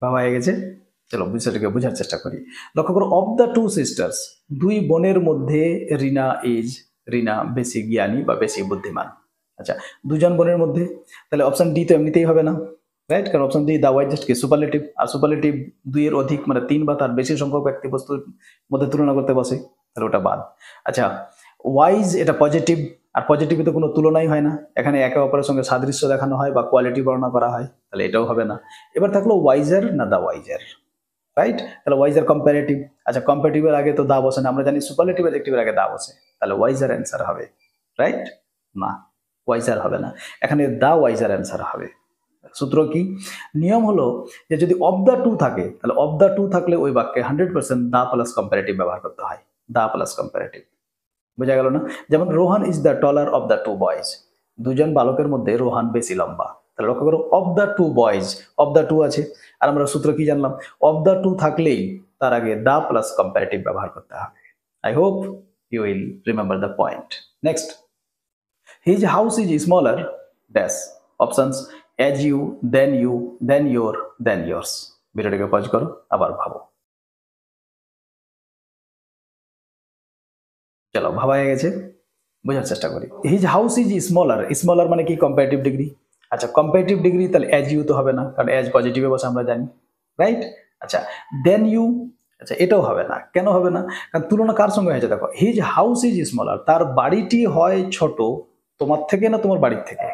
ভাবা হয়ে গেছে? চলো বিষয়টাকে বোঝার চেষ্টা করি। লক্ষ্য করো, অফ দ্য টু সিস্টার্স, দুই বোনের মধ্যে রিনা ইজ, রিনা বেশি জ্ঞানী বা বেশি বুদ্ধিমান। আচ্ছা, দুজন বোনের মধ্যে, তাহলে অপশন ডি তো এমনিতেই হবে না, রাইট? কারণ অপশন ডি দ্য ওয়াইজেস্ট কি সুপারলেটিভ, আর সুপারলেটিভ দুইয়ের অধিক মানে তিন বা তার বেশি সংখ্যক ব্যক্তি বস্তুর মধ্যে তুলনা করতে বসে, তাহলে ওটা বাদ। আচ্ছা, ওয়াইজ এটা পজিটিভ, আর পজিটিভে তো কোনো তুলনাই হয় না, এখানে একে অপরের সঙ্গে সাদৃশ্য দেখানো হয় বা কোয়ালিটি বর্ণনা করা হয়, তাহলে এটাও হবে না। এবার থাকলো ওয়াইজার না দ্য ওয়াইজার, রাইট? তাহলে ওয়াইজার কম্পারেটিভ। আচ্ছা, কম্পারেটিভের আগে তো দা বসে না, আমরা জানি সুপারলেটিভ অ্যাডজেক্টিভের আগে দা বসে, তাহলে ওয়াইজার অ্যান্সার হবে, রাইট? না, ওয়াইজার হবে না, এখানে দা ওয়াইজার অ্যান্সার হবে। সূত্র কি? নিয়ম হলো যে যদি অফ দ্য টু থাকে তাহলে অফ দ্য টু থাকলে ওই বাক্যে 100% দা প্লাস কম্পারেটিভ ব্যবহার করতে হয়, দা প্লাস কম্পারেটিভ। বোঝা গেল না? যেমন Rohan is the taller of the two boys, দুজন বালকের মধ্যে রোহান বেশি লম্বা। তাহলে লক্ষ্য করো, of the two boys, of the two আছে, আর আমরা সূত্র কি জানলাম? অফ দ্য টু থাকলেই তার আগে দা প্লাস কম্পারেটিভ ব্যবহার করতে হবে। I hope you will remember the point. Next, his house is smaller dash options as you, than you, than your, than yours. ভিডিওটাকে পজ করো, আবার ভাবো। চলো, ভাবা হয়ে গেছে, বোঝার চেষ্টা করি। His house is smaller, smaller মানে কি? Comparative degree. আচ্ছা, কম্পারেটিভ ডিগ্রি, তাহলে অ্যাজ ইউ তো হবে না, কারণ অ্যাজ পজিটিভে বসে আমরা জানি, রাইট? আচ্ছা, দেন ইউ, আচ্ছা এটাও হবে না। কেন হবে না? কারণ তুলনা কার সঙ্গে হয়েছে দেখো, হিজ হাউস ইজ স্মলার, তার বাড়িটি হয় ছোট তোমার থেকে না তোমার বাড়ির থেকে?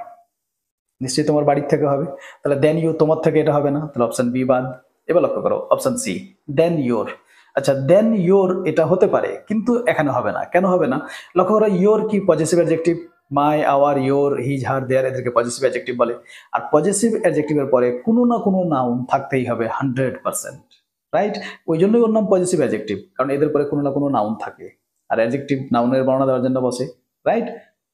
নিশ্চয়ই তোমার বাড়ির থেকে হবে, তাহলে দেন ইউ তোমার থেকে, এটা হবে না, তাহলে অপশন বি বাদ। এবার লক্ষ্য করো অপশন সি, দেন ইয়োর। আচ্ছা, দেন ইয়োর এটা হতে পারে, কিন্তু এখানে হবে না। কেন হবে না? লক্ষ্য করো, ইয়োর কি positive adjective, my, our, your, his, her, their, এদেরকে পজিটিভ অ্যাডজেক্টিভ বলে। আর পজিটিভ অ্যাডজেক্টিভের পরে কোনো না কোনো নাউন থাকতেই হবে 100%, রাইট? ওই জন্যই ওর নাম পজিটিভ অ্যাডজেক্টিভ, কারণ এদের পরে কোনো না কোনো নাউন থাকে, আর অ্যাডজেক্টিভ নাউনের বর্ণনা দেওয়ার জন্য বসে, রাইট?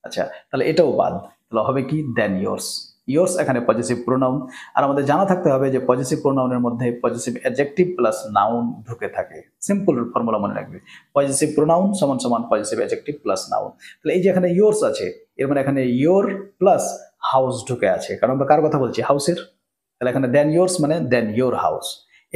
আচ্ছা, তাহলে এটাও বাদ, তাহলে হবে কি? দেন ইয়োর্স। ইয়োর্স এখানে পজিটিভ প্রোনাউন, আর আমাদের জানা থাকতে হবে যে পজিটিভ প্রোনাউনের মধ্যে পজিটিভ অ্যাডজেক্টিভ প্লাস নাউন ঢুকে থাকে। সিম্পল ফর্মুলা মনে রাখবে, পজিটিভ প্রোনাউন সমান সমান পজিটিভ অ্যাডজেক্টিভ প্লাস নাউন। তাহলে এই যে এখানে ইয়োর্স আছে, এর মানে এখানে ইয়োর প্লাস হাউস ঢুকে আছে, কারণ আমরা কার কথা বলছি? হাউসের। তাহলে এখানে দেন ইয়োর্স মানে দেন ইয়োর হাউস।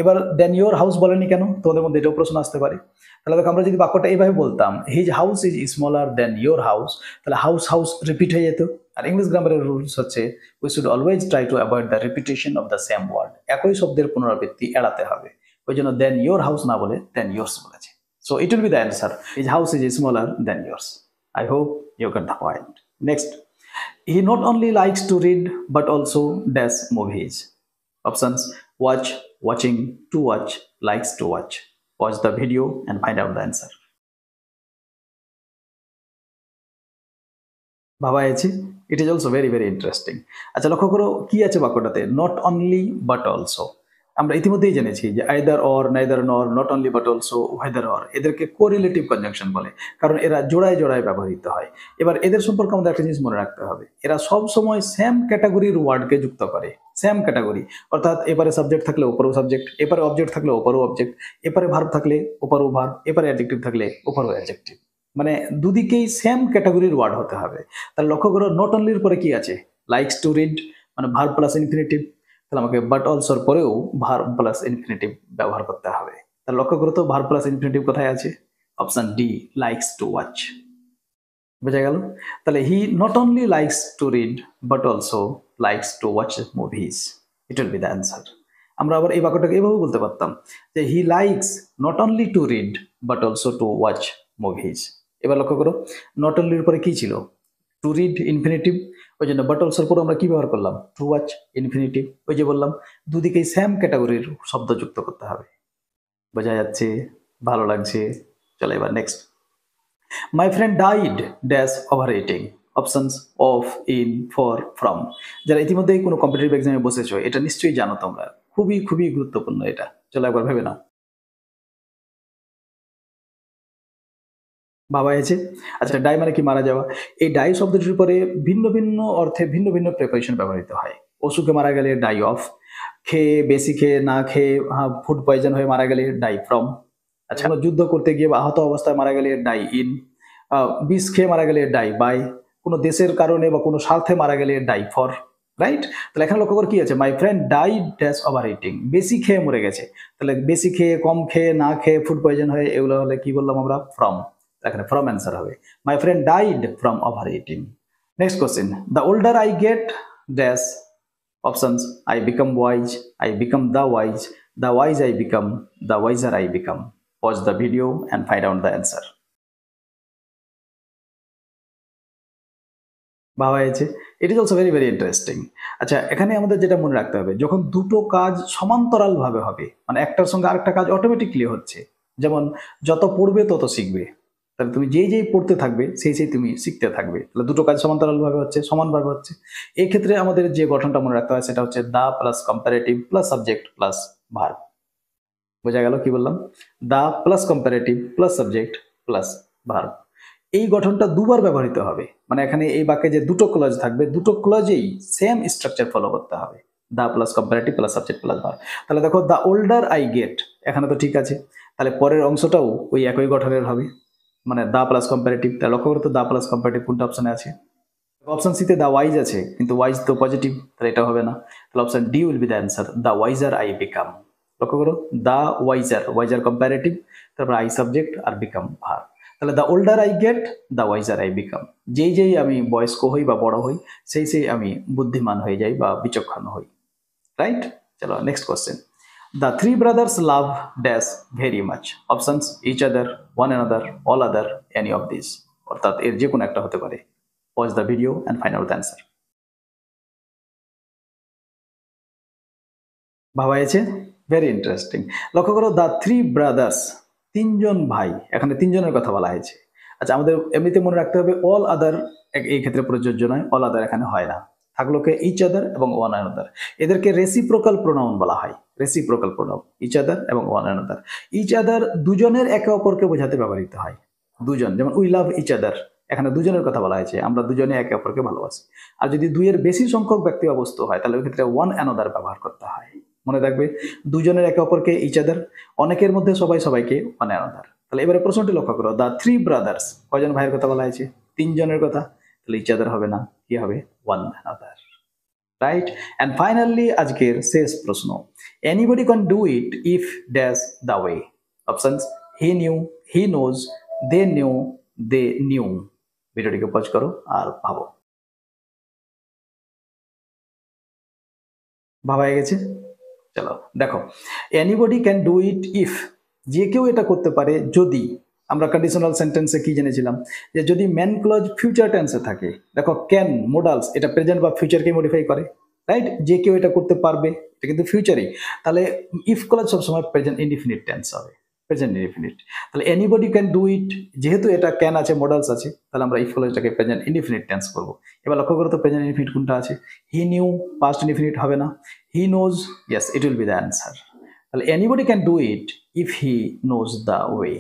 এবার দেন ইয়োর হাউস বলেনি কেন? তোমাদের মধ্যে এটাও প্রশ্ন আসতে পারে। তাহলে দেখো, আমরা যদি বাক্যটা এইভাবে বলতাম, his house is smaller than your house, তাহলে হাউস হাউস রিপিট হয়ে যেত। আর ইংলিশ গ্রামারের রুলস হচ্ছে we should always try to avoid the repetition of the same word, একই শব্দের পুনরাবৃত্তি এড়াতে হবে। ওই জন্য দেন ইয়োর হাউস না বলে দেন ইয়োর্স বলেছে। So it will be the answer, his house is smaller than yours. I hope you got the point. Next, he not only likes to read but also dash movies. Options watch, watching, to watch, likes to watch. Watch the video and find out the answer. ভাবা আছে? ইট is also very very interesting. আচ্ছা, লক্ষ্য করো কি আছে বাক্যটাতে, not only but also. আমরা ইতিমধ্যেই জেনেছি যে আইদার অর, নাইদার নর, not only but also, whether or, এদেরকে কোরিলেটিভ কনজাংশন বলে, কারণ এরা জোড়ায় জোড়ায় ব্যবহৃত হয়। এবার এদের সম্পর্কে আমাদের একটা জিনিস মনে রাখতে হবে, এরা সব সময় সেম ক্যাটাগরির ওয়ার্ডকে যুক্ত করে। সেম ক্যাটাগরি অর্থাৎ এপারে সাবজেক্ট থাকলে ওপরও সাবজেক্ট, এপারে অবজেক্ট থাকলে ওপরও অবজেক্ট, এপারে ভার্ব থাকলে ওপরও ভার্ব, এপারে অ্যাডজেক্টিভ থাকলে ওপরও অ্যাডজেক্টিভ, মানে দুদিকেই সেম ক্যাটাগরির ওয়ার্ড হতে হবে। তাহলে লক্ষ্য করো, নট অনলির পরে কি আছে? লাইকস টু রিড, মানে ভার্ব প্লাস ইনফিনিটিভ। তাহলে আমাকে বাট অলসোর পরেও ভার্ব প্লাস ইনফিনিটিভ ব্যবহার করতে হবে। তাহলে লক্ষ্য করো তো, ভার্ব প্লাস ইনফিনিটিভ কোথায় আছে? Option D, likes to watch. বোঝা গেল? তাহলে হি not only likes to read but also likes to watch movies. It will be the answer. আমরা আবার এই বাক্যটাকে এভাবে বলতে পারতাম যে he likes not only two read but also to watch movies. এবার লক্ষ্য করো, নট অনলির উপরে কি ছিল? টু রিড ইনফিনিটিভ, ওই জন্য বাট অলসোর পর আমরা কি ব্যবহার করলাম? To watch infinitive. ওই যে বললাম দুদিকেই সেম ক্যাটাগরির শব্দ যুক্ত করতে হবে। বোঝা যাচ্ছে? ভালো লাগছে? চলো এবার next. My friend died dash over rating. Options of, in, for, from. যারা ইতিমধ্যেই কোনো কম্পিটিটিভ এক্সামে বসেছো এটা নিশ্চয়ই জানো তোমরা, খুবই খুবই গুরুত্বপূর্ণ এটা। চলো একবার ভেবে নাও। ভাবা হয়েছে? আচ্ছা, ডাই মানে কি? মারা যাওয়া। এই ডাই শব্দটির উপরে ভিন্ন ভিন্ন অর্থে ভিন্ন ভিন্ন প্রিপারেশন ব্যবহৃত হয়। অসুখে মারা গেলে ডাই অফ, খেয়ে বেশি খেয়ে না খেয়ে ফুড পয়জন হয়ে মারা গেলে ডাই ফ্রম। আচ্ছা, কোনো যুদ্ধ করতে গিয়ে বা আহত অবস্থায় মারা গেলে ডাই ইন, বিষ খেয়ে মারা গেলে ডাই বাই, কোনো দেশের কারণে বা কোনো স্বার্থে মারা গেলে ডাই ফর। রাইট? তাহলে এখানে লক্ষ্য করে কি আছে? My friend died dash over eating. বেশি খেয়ে মরে গেছে। তাহলে বেশি খেয়ে, কম খেয়ে, না খেয়ে, ফুড পয়জন হয়ে, এগুলো হলে কি বললাম আমরা? ফ্রম। এখানে ফ্রম অ্যান্সার হবে। My friend died from over eating. Next question. The older I gate dash. Options I become wise, I become the wise, the wise I become, the wiser I become. Watch the video and find out the answer. ভাবা হয়েছে? ইট is also very very interesting. আচ্ছা, এখানে আমাদের যেটা মনে রাখতে হবে, যখন দুটো কাজ সমান্তরাল ভাবে হবে, মানে একটার সঙ্গে আরেকটা কাজ অটোমেটিকলি হচ্ছে, যেমন যত পড়বে তত শিখবে, তাহলে তুমি যেই যেই পড়তে থাকবে সেই সেই তুমি শিখতে থাকবে। তাহলে দুটো কাজ সমান্তরাল ভাবে হচ্ছে, সমানভাবে হচ্ছে। এই ক্ষেত্রে আমাদের যে গঠনটা মনে রাখতে হয় সেটা হচ্ছে the plus comparative plus subject plus verb. বোঝা গেল কি বললাম? The plus comparative plus subject plus verb. এই গঠনটা দুবার ব্যবহৃত হবে, মানে এখানে এই বাক্যে যে দুটো ক্লজ থাকবে, দুটো ক্লজেই সেম স্ট্রাকচার ফলো করতে হবে। The plus comparative plus subject plus verb. তাহলে দেখো, দা ওল্ডার আই গেট, এখানে তো ঠিক আছে। তাহলে পরের অংশটাও ওই একই গঠনের হবে, মানে দা প্লাস কম্পারেটিভ। তাহলে লক্ষ্য করো তো দা প্লাস কম্পারেটিভ কোনটা অপশনে আছে? অপশন সিতে দা ওয়াইজ আছে, কিন্তু ওয়াইজ তো পজিটিভ, তাহলে এটা হবে না। তাহলে option D will be the answer, the wiser I become. লক্ষ্য করো, দা ওয়াইজার, ওয়াইজার কম্পারেটিভ, তারপর আই সাবজেক্ট আর বিকাম ভার্ব। তাহলে the older I get, the wiser I become. যেই যেই আমি বয়স্ক হই বা বড় হই, সেই সেই আমি বুদ্ধিমান হয়ে যাই বা বিচক্ষণ হই। রাইট? চলো next question. The three brothers love dash very much. Options each other, one another, all other, any of this. অর্থাৎ এর যে কোনো একটা হতে পারে। Watch the video and find out the answer. ভাবা হয়েছে? Very interesting. লক্ষ্য করো, দ্য থ্রি ব্রাদার্স, তিনজন ভাই, এখানে তিনজনের কথা বলা হয়েছে। আচ্ছা, আমাদের এমনিতে মনে রাখতে হবে অল আদার এই ক্ষেত্রে প্রযোজ্য নয়, অল আদার এখানে হয় না। থাকলো কে? ইচ আদার এবং ওয়ান অ্যানাদার। এদেরকে রেসিপ্রোকাল প্রোনাউন বলা হয়। রেসিপ্রোকাল প্রোনাউন ইচ আদার এবং ওয়ান অ্যানাদার। ইচ আদার দুজনের একে অপরকে বোঝাতে ব্যবহৃত হয়। দুজন, যেমন উই লাভ ইচ আদার, এখানে দুজনের কথা বলা হয়েছে, আমরা দুজনে একে অপরকে ভালোবাসি। আর যদি দুইয়ের বেশি সংখ্যক ব্যক্তি বা বস্তু হয়, তাহলে ওই ক্ষেত্রে ওয়ান অ্যানাদার ব্যবহার করতে হয়। মনে রাখবে, দুজনের একে অপরকে ইচ আদার, অনেকের মধ্যে সবাই সবাইকে ওয়ান অ্যানাদার। তাহলে এবারে প্রশ্নটি লক্ষ্য করো, দ্য থ্রি ব্রাদার্স, কয়জন ভাইয়ের কথা বলা হয়েছে? তিনজনের কথা। তাহলে ইচ আদার হবে না, কি হবে? One another. Right? And finally আজকের শেষ প্রশ্ন। Anybody can do it if dash the way. Options he knew, he knows, they knew, they knew. ভিডিওটিকে পজ করো আর ভাবো। ভাবা হয়ে গেছে? চলো দেখো, anybody can do it if, যে কেউ এটা করতে পারে যদি, আমরা কন্ডিশনাল সেন্টেন্সে কি জেনেছিলাম, যে যদি ম্যান ক্লজ ফিউচার টেন্সে থাকে। দেখো, ক্যান মোডালস এটা প্রেজেন্ট বা ফিউচারকে মডিফাই করে। রাইট? যে কেউ এটা করতে পারবে, এটা কিন্তু ফিউচারই। তাহলে ইফ ক্লজ সবসময় প্রেজেন্ট ইনডিফিনিট টেন্স হবে, প্রেজেন্ট ইনডিফিনিট। তাহলে এনিবডি ক্যান ডু ইট, যেহেতু এটা ক্যান আছে, মোডালস আছে, তাহলে আমরা ইফ ক্লজটাকে প্রেজেন্ট ইনডিফিনিট টেন্স করবো। এবার লক্ষ্য করো তো প্রেজেন্ট ইনডিফিনিট কোনটা আছে? হি নিউ, পাস্ট ইনডিফিনিট হবে না। He knows, yes, it will be the answer. তাহলে anybody can do it if he knows the way.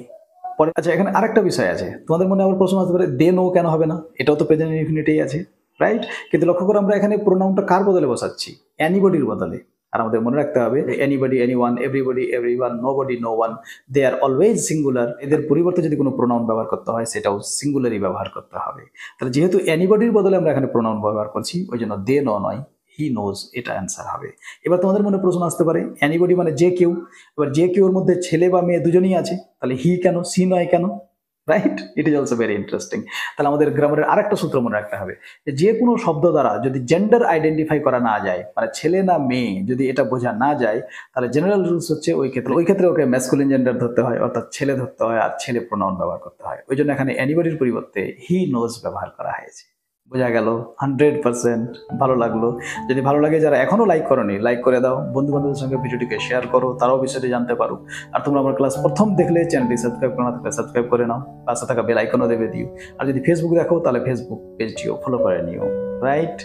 পরে আচ্ছা, এখানে আরেকটা বিষয় আছে, তোমাদের মনে আবার প্রশ্ন আসতে পারে, দে নো কেন হবে না? এটাও তো প্রেজেন্ট ইনডিফিনিটেই আছে। রাইট? কিন্তু লক্ষ্য করো, আমরা এখানে প্রোনাউনটা কার বদলে বসাচ্ছি? এনিবডির বদলে। আর আমাদের মনে রাখতে হবে, anybody, anyone, everybody, everyone, nobody, no one, they are always singular. এদের পরিবর্তে যদি কোনো প্রোনাউন ব্যবহার করতে হয়, সেটাও সিঙ্গুলারই ব্যবহার করতে হবে। তাহলে যেহেতু এনিবডির বদলে আমরা এখানে প্রোনাউন ব্যবহার করছি, ওই জন্য দে নো নয়, হি নোজ, এটা অ্যান্সার হবে। এবার তোমাদের মনে প্রশ্ন আসতে পারে, এনিবডি মানে যে কেউ। এবার যে কেউর মধ্যে ছেলে বা মেয়ে দুজনেই আছে, তাহলে হি কেন, সি নয় কেন? Right, it is also very interesting. তাহলে আমাদের গ্রামারের আরেকটা সূত্র মনে রাখতে হবে, যে কোনো শব্দ দ্বারা যদি জেন্ডার আইডেন্টিফাই করা না যায়, মানে ছেলে না মেয়ে যদি এটা বোঝা না যায়, তাহলে জেনারেল রুলস হচ্ছে ওই ক্ষেত্রে ওকে ম্যাসকুলিন জেন্ডার ধরতে হয়, অর্থাৎ ছেলে ধরতে হয়, আর ছেলে প্রোনাউন ব্যবহার করতে হয়। ওই জন্য এখানে অ্যানিবডির পরিবর্তে হি নোজ ব্যবহার করা হয়েছে। বোঝা গেল? 100% ভালো লাগলো। যদি ভালো লাগে, যারা এখনো লাইক করোনি, লাইক করে দাও, বন্ধু বান্ধবদের সঙ্গে ভিডিওটিকে শেয়ার করো, তারাও বিষয়টি জানতে পারো। আর তোমরা আমার ক্লাস প্রথম দেখলে চ্যানেলটি সাবস্ক্রাইব করে না থাকলে সাবস্ক্রাইব করে নাও, পাশে থাকা বেল আইকনও দেবে দিও। আর যদি ফেসবুক দেখো, তাহলে ফেসবুক পেজটিও ফলো করে নিও। রাইট?